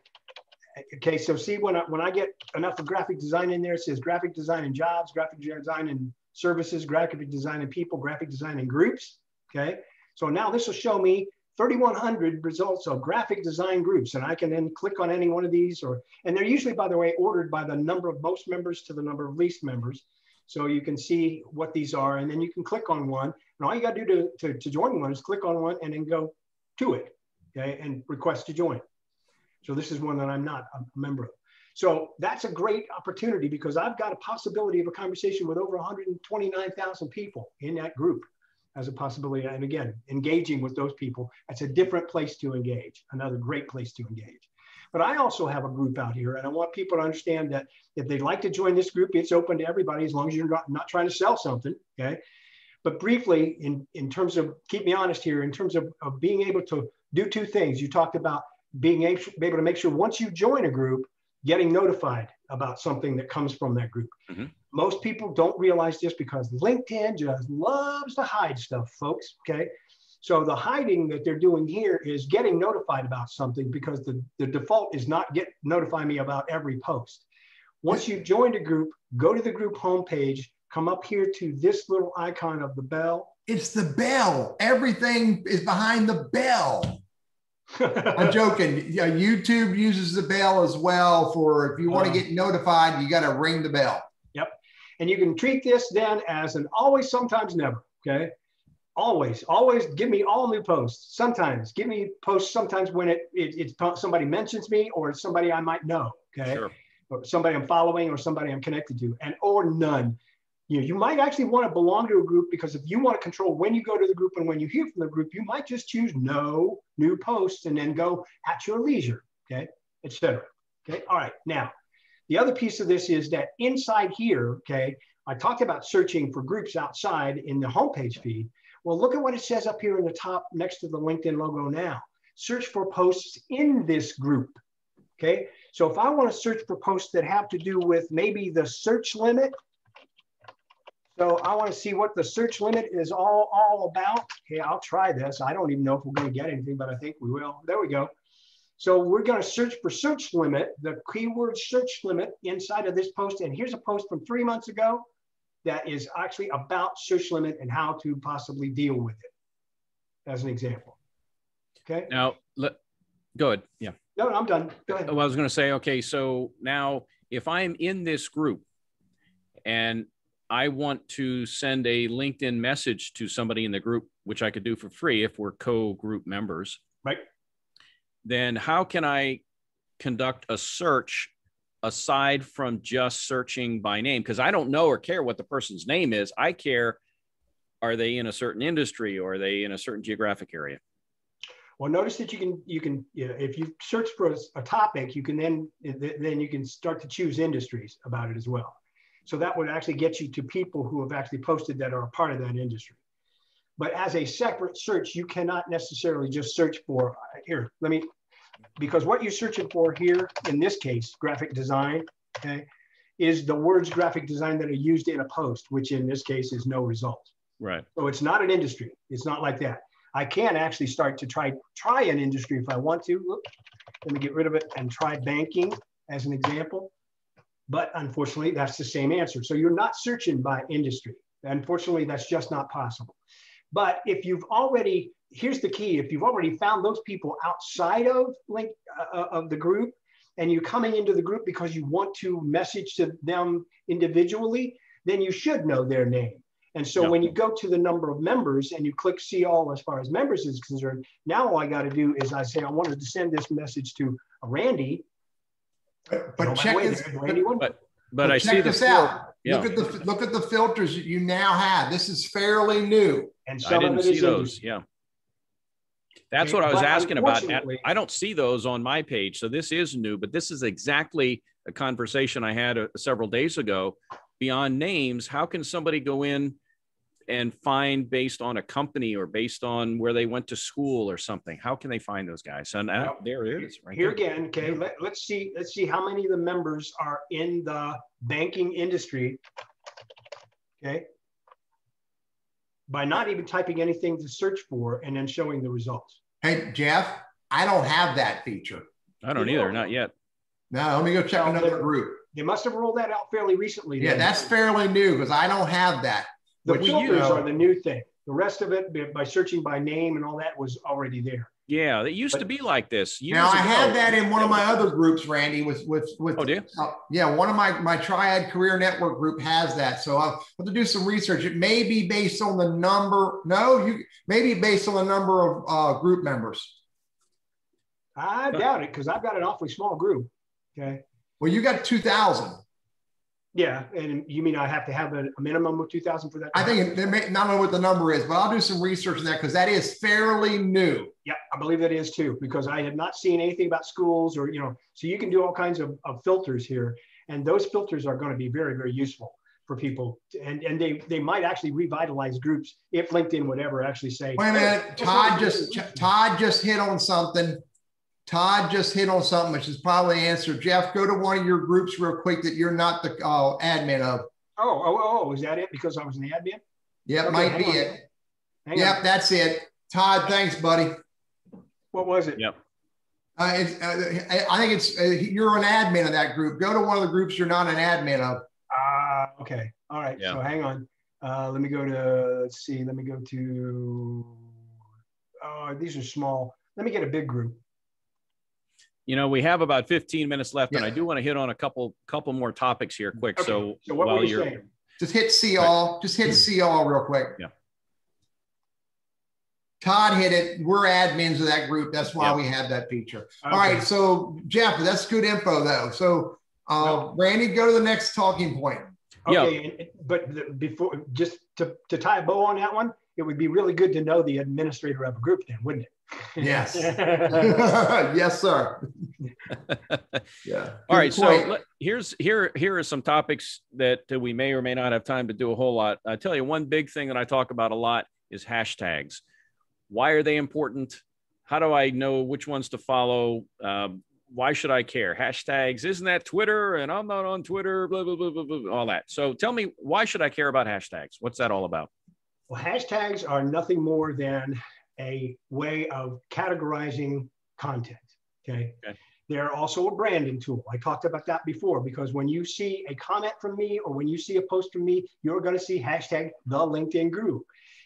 okay, so see when I get enough of graphic design in there, it says graphic design and jobs, graphic design and services, graphic design and people, graphic design and groups. Okay, so now this will show me 3,100 results of graphic design groups, and I can then click on any one of these, and they're usually, by the way, ordered by the number of most members to the number of least members. So you can see what these are, and then you can click on one, and all you got to do to join one is click on one and then go to it, okay, and request to join. So this is one that I'm not a member of. So that's a great opportunity, because I've got a possibility of a conversation with over 129,000 people in that group as a possibility. And again, engaging with those people, that's a different place to engage, another great place to engage. But I also have a group out here, and I want people to understand that if they'd like to join this group, it's open to everybody as long as you're not trying to sell something, okay? But briefly, in terms of, keep me honest here, in terms of being able to do two things. You talked about being able to make sure once you join a group, getting notified about something that comes from that group. Most people don't realize this because LinkedIn just loves to hide stuff, folks, okay? So the hiding that they're doing here is getting notified about something, because the default is not notify me about every post. Once you've joined a group, go to the group homepage, come up here to this little icon of the bell. It's the bell. Everything is behind the bell. I'm joking. Yeah, YouTube uses the bell as well for if you want to get notified, you got to ring the bell. Yep. And you can treat this then as an always, sometimes, never. Okay. Always give me all new posts. Sometimes give me posts sometimes when it's somebody mentions me, or it's somebody I might know. Okay. Sure. Or somebody I'm following, or somebody I'm connected to, or none. You might actually want to belong to a group, because if you want to control when you go to the group and when you hear from the group, you might just choose no new posts and then go at your leisure, okay, etc. Okay, all right. Now, the other piece of this is that inside here, okay, I talked about searching for groups outside in the homepage feed. Well, look at what it says up here in the top next to the LinkedIn logo now. Search for posts in this group, okay? So if I want to search for posts that have to do with maybe the search limit, so I want to see what the search limit is all about. Okay, I'll try this. I don't even know if we're going to get anything, but I think we will. There we go. So we're going to search for search limit, the keyword search limit inside of this post. And here's a post from 3 months ago that is actually about search limit and how to possibly deal with it, as an example. Okay. Now, go ahead. Yeah. No, I'm done. Go ahead. Well, I was going to say, okay, so now if I'm in this group and I want to send a LinkedIn message to somebody in the group, which I could do for free if we're co-group members, right? Then how can I conduct a search aside from just searching by name? Because I don't know or care what the person's name is. I care, are they in a certain industry, or are they in a certain geographic area? Well, notice that you can if you search for a topic, you can then you can start to choose industries about it as well. So that would actually get you to people who have actually posted that are a part of that industry. But as a separate search, you cannot necessarily just search for because what you're searching for here, in this case, graphic design, okay, is the words graphic design that are used in a post, which in this case is no result. Right. So it's not an industry. It's not like that. I can actually start to try an industry if I want to. Look, let me get rid of it and try banking as an example. But unfortunately, that's the same answer. So you're not searching by industry. Unfortunately, that's just not possible. But if you've already, here's the key, if you've already found those people outside of the group, and you're coming into the group because you want to message to them individually, then you should know their name. And so when you go to the number of members and you click see all as far as members is concerned, now all I got to do is I say, I wanted to send this message to Randy. But check this. But I check see this the out. Yeah. Look at the filters that you now have. This is fairly new. And I didn't see those. industry. Yeah. That's what I was asking about. I don't see those on my page. So this is new, but this is exactly a conversation I had several days ago. Beyond names, how can somebody go in and find based on a company or based on where they went to school or something? How can they find those guys? And there it is right here there. again. Okay, let's see how many of the members are in the banking industry. Okay, by not even typing anything to search for and then showing the results. Hey, Jeff, I don't have that feature. I don't either, not yet. No, let me go check another group. They must have rolled that out fairly recently. Yeah, that's fairly new because I don't have that. The filters are the new thing. The rest of it, by searching by name and all that, was already there. Yeah, it used to be like this. Now I had that in one of my other groups, Randy. With oh, do you? Yeah, one of my Triad Career Network group has that. So I'll have to do some research. It may be based on the number. No, you maybe based on the number of group members. I doubt it because I've got an awfully small group. Okay. Well, you got 2,000. Yeah, and you mean I have to have a minimum of 2,000 for that? I think not know what the number is, but I'll do some research on that because that is fairly new. Yeah, I believe that is too, because I have not seen anything about schools or, so you can do all kinds of filters here. And those filters are going to be very, very useful for people. And they might actually revitalize groups if LinkedIn would ever actually say. Wait a minute, Todd just hit on something. Todd just hit on something, which is probably the answer. Jeff, go to one of your groups real quick that you're not the admin of. Oh, is that it? Because I was an admin? Yeah, it might be it. Yep, that's it. Todd, thanks, buddy. What was it? Yep. I think it's you're an admin of that group. Go to one of the groups you're not an admin of. Okay. All right. Yeah. So hang on. Let me go to, let's see. Let me go to, these are small. Let me get a big group. We have about 15 minutes left, and I do want to hit on a couple more topics here quick. Okay. So what were you saying? Just hit see all. Just hit see all real quick. Yeah. Todd hit it. We're admins of that group. That's why we have that feature. Okay. All right. So Jeff, that's good info though. So Randy, go to the next talking point. Okay, Yeah. but before, just to tie a bow on that one, it would be really good to know the administrator of a group then, wouldn't it? Yes. Yes, sir. Yeah. All right. So here are some topics that we may or may not have time to do a whole lot. I tell you, one big thing that I talk about a lot is hashtags. Why are they important? How do I know which ones to follow? Why should I care? Hashtags, isn't that Twitter? And I'm not on Twitter, blah, blah, blah, blah, blah, all that. So tell me, why should I care about hashtags? What's that all about? Well, hashtags are nothing more than a way of categorizing content. Okay. They're also a branding tool. I talked about that before, because when you see a comment from me or when you see a post from me, you're going to see hashtag the LinkedIn Guru.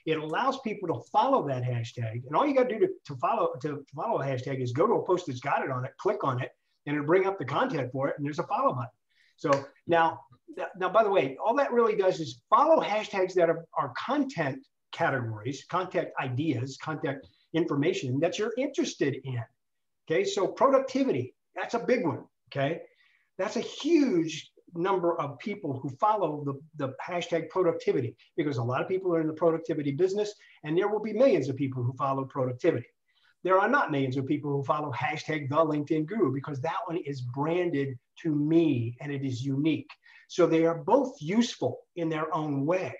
It allows people to follow that hashtag. And all you got to do to follow a hashtag is go to a post that's got it on it, click on it, and it'll bring up the content for it. And there's a follow button. So now, by the way, all that really does is follow hashtags that are content categories, content ideas, content information that you're interested in. Okay, so productivity, that's a big one. Okay, that's a huge number of people who follow the hashtag productivity, because a lot of people are in the productivity business, and there will be millions of people who follow productivity. There are not millions of people who follow hashtag the LinkedIn Guru, because that one is branded to me and it is unique. So they are both useful in their own way.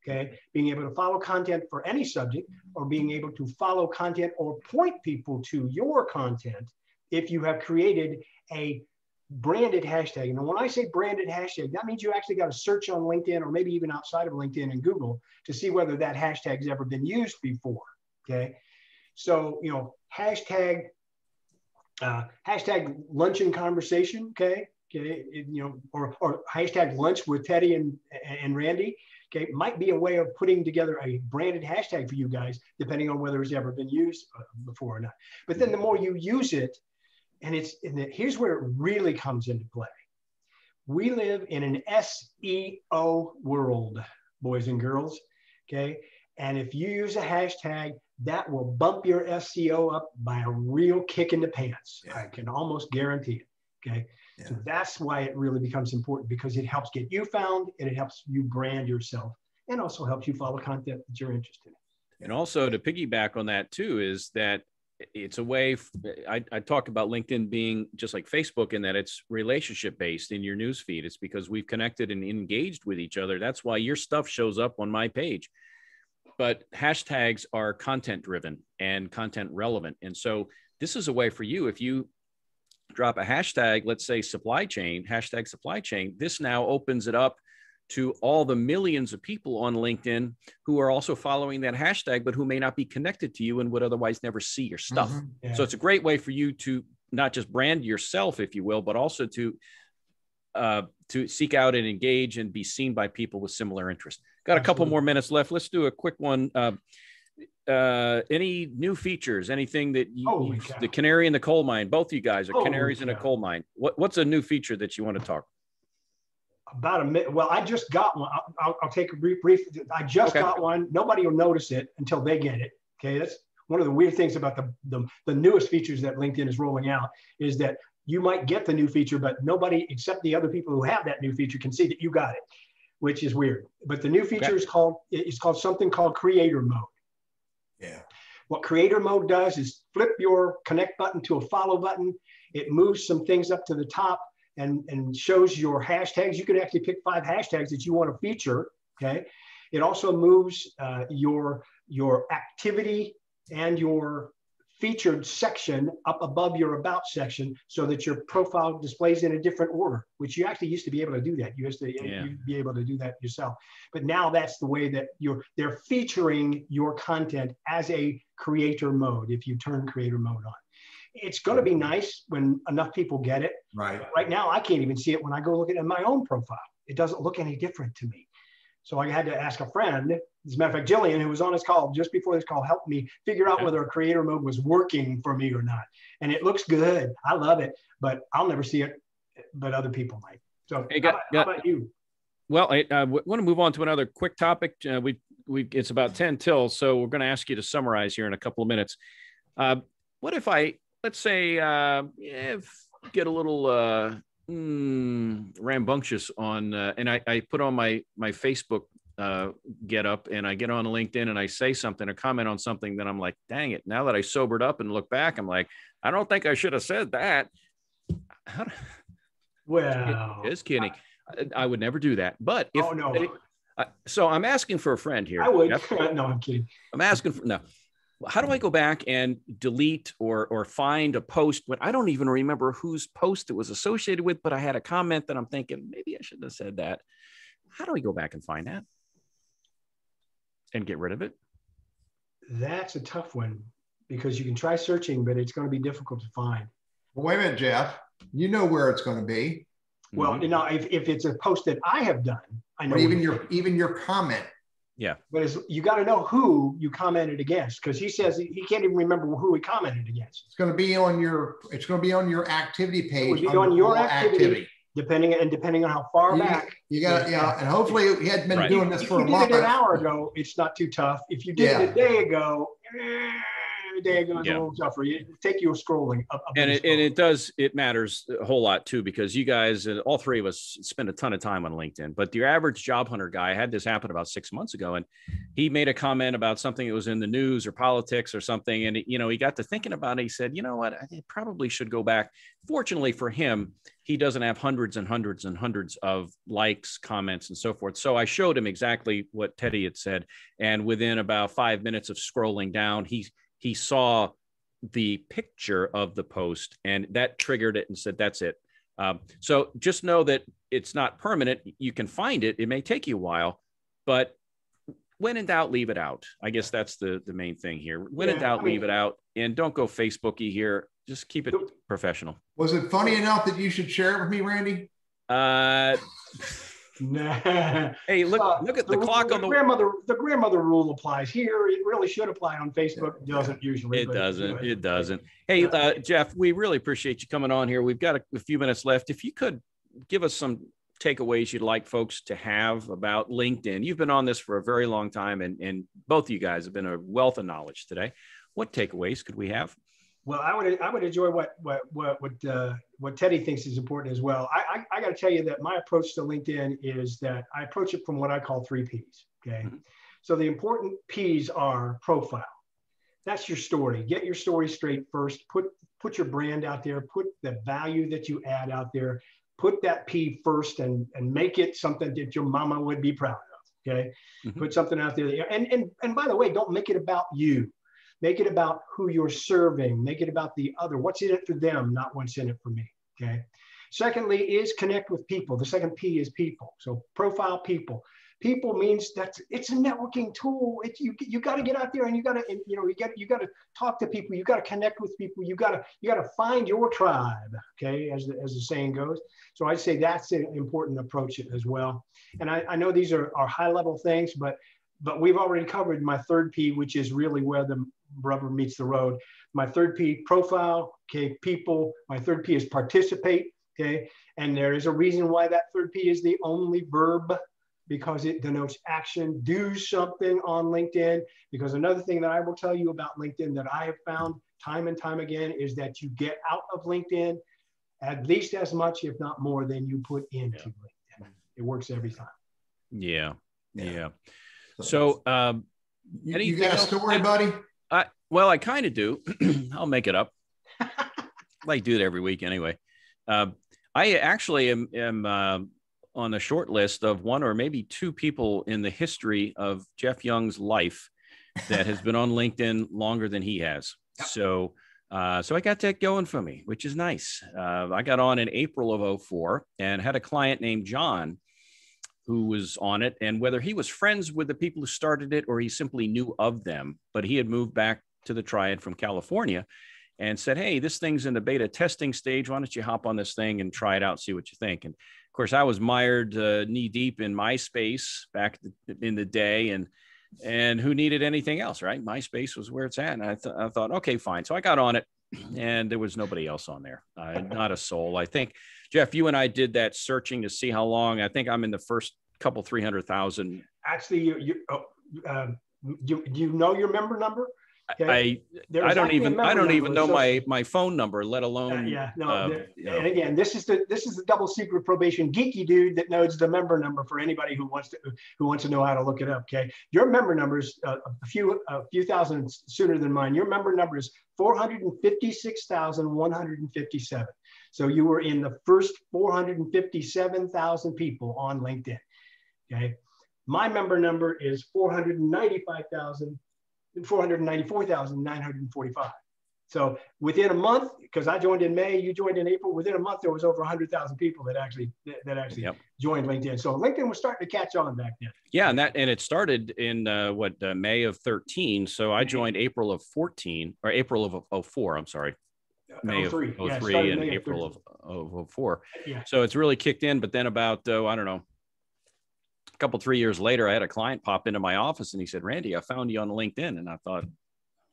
Okay, being able to follow content for any subject, or being able to follow content or point people to your content if you have created a branded hashtag. And when I say branded hashtag, that means you actually got to search on LinkedIn, or maybe even outside of LinkedIn and Google, to see whether that hashtag's ever been used before. Okay, so hashtag luncheon conversation. Okay, or hashtag lunch with Teddy and Randy. Okay, might be a way of putting together a branded hashtag for you guys, depending on whether it's ever been used before or not. But then the more you use it, here's where it really comes into play. We live in an SEO world, boys and girls. Okay, and if you use a hashtag, that will bump your SEO up by a real kick in the pants. Yeah. I can almost guarantee it. Okay. Yeah. So that's why it really becomes important, because it helps get you found, and it helps you brand yourself, and also helps you follow content that you're interested in. And also, to piggyback on that too, is that it's a way, I talk about LinkedIn being just like Facebook in that it's relationship based in your newsfeed. It's because we've connected and engaged with each other. That's why your stuff shows up on my page. But hashtags are content driven and content relevant. And so this is a way for you, if you drop a hashtag, let's say supply chain, hashtag supply chain, this now opens it up to all the millions of people on LinkedIn who are also following that hashtag, but who may not be connected to you and would otherwise never see your stuff. Mm-hmm. Yeah. So it's a great way for you to not just brand yourself, if you will, but also to seek out and engage and be seen by people with similar interests. Got a couple more minutes left. Let's do a quick one. Any new features, anything that the canary in the coal mine, both of you guys are canaries in a coal mine. What's a new feature that you want to talk about? A minute. Well, I just got one. I'll take a brief. I just got one. Nobody will notice it until they get it. Okay. That's one of the weird things about the newest features that LinkedIn is rolling out, is that you might get the new feature, but nobody except the other people who have that new feature can see that you got it, which is weird. But the new feature is called something called creator mode. Yeah. What creator mode does is flip your connect button to a follow button. It moves some things up to the top and shows your hashtags. You can actually pick 5 hashtags that you want to feature. Okay. It also moves your activity and your featured section up above your about section, so that your profile displays in a different order, which you actually used to be able to do that. You used to be able to do that yourself. But now that's the way that they're featuring your content as a creator mode if you turn creator mode on. It's going to be nice when enough people get it. Right. Right now, I can't even see it when I go look at my own profile. It doesn't look any different to me. So I had to ask a friend, as a matter of fact, Jillian, who was on this call just before this call, helped me figure out whether a creator mode was working for me or not. And it looks good. I love it, but I'll never see it, but other people might. So how about you? Well, I want to move on to another quick topic. It's about 10 till, so we're going to ask you to summarize here in a couple of minutes. What if let's say, get a little, rambunctious on, and I put on my Facebook get up, and I get on LinkedIn and I say something or comment on something, then I'm like, dang it. Now that I sobered up and look back, I'm like, I don't think I should have said that. Well, just kidding. I would never do that. But if, oh no, so I'm asking for a friend here. I would. Jeff. No, I'm kidding. I'm asking for, no. How do I go back and delete or find a post when I don't even remember whose post it was associated with, but I had a comment that I'm thinking, maybe I shouldn't have said that. How do we go back and find that and get rid of it? That's a tough one because you can try searching, but it's going to be difficult to find. Well, wait a minute, Jeff. You know where it's going to be. Well, you know, if it's a post that I have done, I know. But even your comment. Yeah. But you got to know who you commented against, because he says he can't even remember who he commented against. It's going to be on your activity page. It would be on your activity. Depending on how far back. You got it, yeah. And hopefully he had been doing this for a month. If you did it an hour ago, it's not too tough. If you did it a day ago, it's a little tougher. It take you scrolling up and it matters a whole lot too, because you guys, all three of us, spend a ton of time on LinkedIn. But your average job hunter guy, I had this happen about 6 months ago, and he made a comment about something that was in the news or politics or something, and he got to thinking about it. He said, you know what, I probably should go back. Fortunately for him, he doesn't have hundreds and hundreds and hundreds of likes, comments, and so forth. So I showed him exactly what Teddy had said, and within about 5 minutes of scrolling down, he saw the picture of the post, and that triggered it and said, that's it. So just know that it's not permanent. You can find it. It may take you a while, but when in doubt, leave it out. I guess that's the main thing here. When in doubt, leave it out, and don't go Facebooky here. Just keep it professional. Was it funny enough that you should share it with me, Randy? Nah. Hey, look at the clock on the grandmother. The grandmother rule applies here. It really should apply on Facebook. It doesn't usually. It doesn't. Hey, Jeff, we really appreciate you coming on here. We've got a few minutes left. If you could give us some takeaways you'd like folks to have about LinkedIn. You've been on this for a very long time, and both of you guys have been a wealth of knowledge today. What takeaways could we have? Well, I would enjoy what Teddy thinks is important as well. I got to tell you that my approach to LinkedIn is that I approach it from what I call 3 Ps. Okay, so the important Ps are profile. That's your story. Get your story straight first. Put your brand out there. Put the value that you add out there. Put that P first and make it something that your mama would be proud of. Okay, put something out there. And by the way, don't make it about you. Make it about who you're serving. Make it about the other. What's in it for them, not what's in it for me. Okay. Secondly, is connect with people. The second P is people. So profile people. People means it's a networking tool. You got to get out there and you got to talk to people. You got to connect with people. You got to find your tribe. Okay, as the saying goes. So I'd say that's an important approach as well. And I know these are high level things, but we've already covered my third P, which is really where the rubber meets the road. My third P, profile, okay, people. My third P is participate, okay? And there is a reason why that third P is the only verb, because it denotes action. Do something on LinkedIn. Because another thing that I will tell you about LinkedIn that I have found time and time again is that you get out of LinkedIn at least as much, if not more, than you put into LinkedIn. It works every time. Yeah. So, you got a story, buddy? Well, I kind of do. I'll make it up. I do it every week anyway. I actually am on a short list of 1 or maybe 2 people in the history of Jeff Young's life that has been on LinkedIn longer than he has. Yep. So I got that going for me, which is nice. I got on in April of 2004 and had a client named John who was on it, and whether he was friends with the people who started it or he simply knew of them, but he had moved back to the Triad from California and said, hey, this thing's in the beta testing stage. Why don't you hop on this thing and try it out, see what you think? And of course, I was mired knee deep in MySpace back in the day, and who needed anything else, right? MySpace was where it's at. And I thought, okay, fine. So I got on it, and there was nobody else on there, not a soul. I think, Jeff, you and I did that searching to see how long. I think I'm in the first couple 300,000. Actually, you know your member number? Okay? I don't even know my phone number, let alone. And again, this is the double secret probation geeky dude that knows the member number for anybody who wants to know how to look it up. Okay, your member number's a few thousand sooner than mine. Your member number is 456,157. So you were in the first 457,000 people on LinkedIn. Okay, my member number is 494,945. So within a month, because I joined in May, you joined in April, within a month, there was over 100,000 people that actually joined LinkedIn. So LinkedIn was starting to catch on back then. Yeah. And it started in May of 13. So I joined April of 14 or April of 04. I'm sorry. May of 03 and April of 04. Yeah. So it's really kicked in, but then about, I don't know, a couple, 3 years later, I had a client pop into my office and he said, Randy, I found you on LinkedIn. And I thought,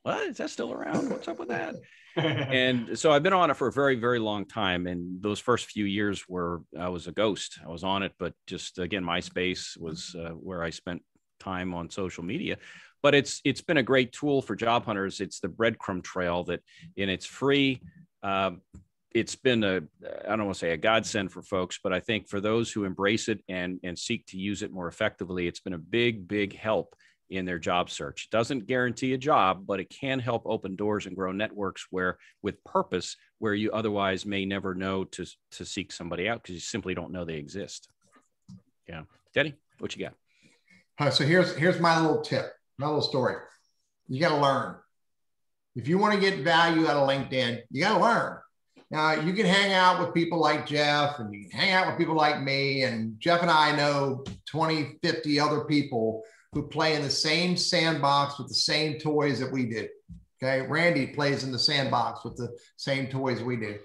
what? Is that still around? What's up with that? And so I've been on it for a very, very long time. And those first few years I was a ghost. I was on it, but just again, MySpace was where I spent time on social media. But it's been a great tool for job hunters. It's the breadcrumb trail and it's free. It's been I don't want to say a godsend for folks, but I think for those who embrace it and seek to use it more effectively, it's been a big, big help in their job search. It doesn't guarantee a job, but it can help open doors and grow networks with purpose where you otherwise may never know to seek somebody out because you simply don't know they exist. Yeah. Teddy, what you got? So here's my little tip, my little story. You got to learn. If you want to get value out of LinkedIn, you got to learn. Now, you can hang out with people like Jeff and you can hang out with people like me, and Jeff and I know 20, 50 other people who play in the same sandbox with the same toys that we do. Okay. Randy plays in the sandbox with the same toys we do.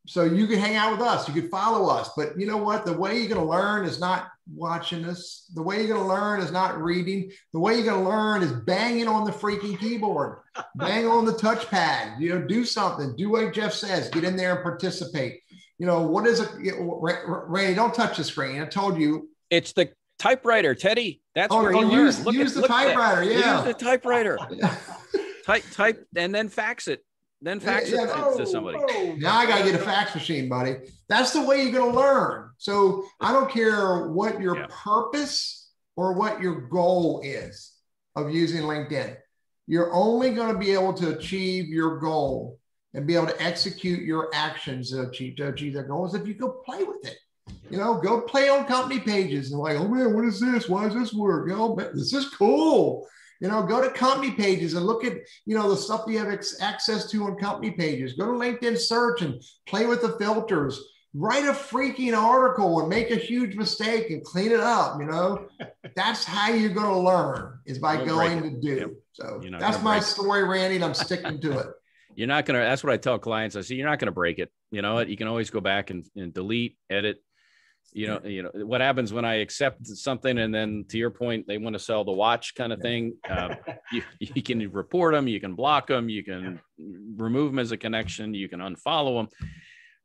So you can hang out with us, you could follow us, but you know what? The way you're going to learn is not watching us. The way you're going to learn is not reading. The way you're going to learn is banging on the freaking keyboard, bang on the touchpad, do something, do what Jeff says, get in there and participate. What is it? Randy, don't touch the screen. I told you. It's the typewriter, Teddy. That's where you learn. Use the typewriter. Yeah. Use the typewriter. Type and then fax it. Then fax it to somebody. Now I got to get a fax machine, buddy. That's the way you're going to learn. So I don't care what your purpose or what your goal is of using LinkedIn. You're only going to be able to achieve your goal and be able to execute your actions to achieve their goals if you go play with it. Go play on company pages and like, oh man, what is this? Why does this work? This is cool. Go to company pages and look at, the stuff you have access to on company pages. Go to LinkedIn search and play with the filters. Write a freaking article and make a huge mistake and clean it up. That's how you're going to learn is by going to do. Yep. So that's my story, Randy, and I'm sticking to it. You're not going to, that's what I tell clients. I say, you're not going to break it. You know what? You can always go back and delete, edit. What happens when I accept something and then to your point, they want to sell the watch kind of thing. You can report them, you can block them, you can remove them as a connection, you can unfollow them.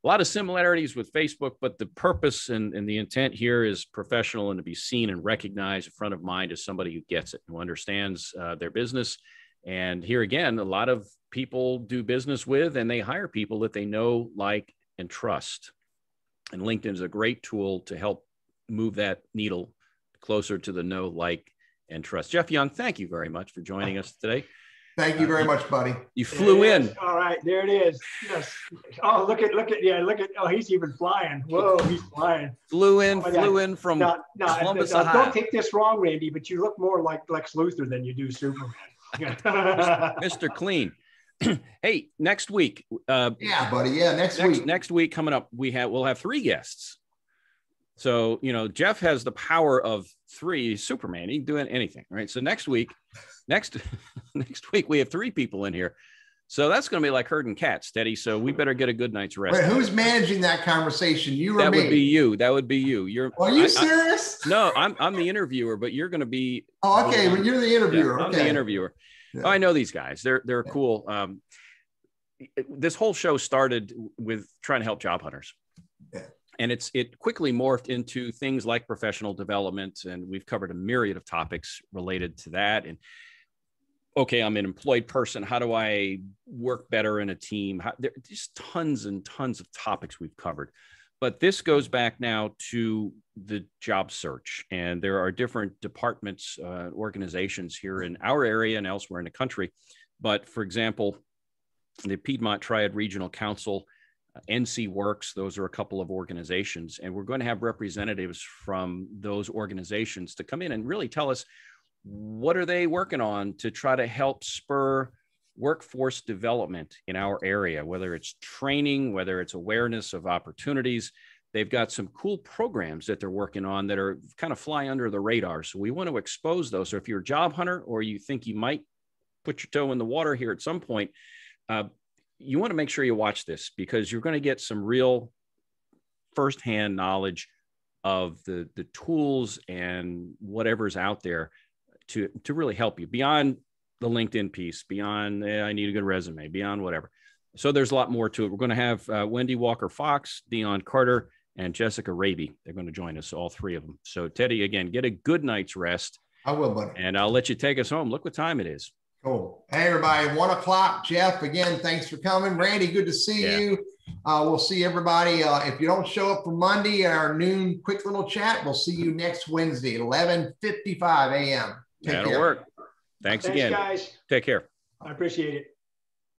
A lot of similarities with Facebook, but the purpose and the intent here is professional and to be seen and recognized in front of mind as somebody who gets it, who understands their business. And here again, a lot of people do business with and they hire people that they know, like, and trust. And LinkedIn is a great tool to help move that needle closer to the know, like, and trust. Jeff Young, thank you very much for joining us today. Thank you very much, buddy. You flew in. All right, there it is. Yes. Oh, look at. Oh, he's even flying. Whoa, he's flying. Flew in from Columbus, Ohio. Don't take this wrong, Randy, but you look more like Lex Luthor than you do Superman. Mr. Clean. Hey, next week. Yeah, buddy. Yeah, next week. Next week coming up, we'll have 3 guests. So, Jeff has the power of 3. He's Superman. He can do anything, right? So next week we have 3 people in here. So that's going to be like herding cats, Teddy. So we better get a good night's rest. Wait, who's managing that conversation? You or me? That would be you. That would be you. Are you serious? No, I'm the interviewer, but you're going to be. Oh, okay. But you're the interviewer. Yeah, I'm the interviewer. Yeah. Oh, I know these guys. They're cool. This whole show started with trying to help job hunters. Yeah. And it quickly morphed into things like professional development. And we've covered a myriad of topics related to that. And okay, I'm an employed person. How do I work better in a team? There's just tons and tons of topics we've covered. But this goes back now to the job search. And there are different departments, organizations here in our area and elsewhere in the country. But for example, the Piedmont Triad Regional Council, NC Works, those are a couple of organizations. And we're going to have representatives from those organizations to come in and really tell us, what are they working on to try to help spur workforce development in our area, whether it's training, whether it's awareness of opportunities. They've got some cool programs that they're working on that are kind of fly under the radar. So we want to expose those. So if you're a job hunter or you think you might put your toe in the water here at some point, you want to make sure you watch this, because you're going to get some real firsthand knowledge of the tools and whatever's out there to really help you beyond the LinkedIn piece, beyond I need a good resume, beyond whatever. So there's a lot more to it. We're going to have Wendy Walker-Fox, Dion Carter, and Jessica Raby. They're going to join us, all three of them. So Teddy, again, get a good night's rest. I will, buddy. And I'll let you take us home. Look what time it is. Cool. Hey, everybody, 1 o'clock. Jeff, again, thanks for coming. Randy, good to see you. We'll see everybody. If you don't show up for Monday in our noon quick little chat, we'll see you next Wednesday at 11:55 a.m. That'll work. Thanks again, guys. Take care. I appreciate it.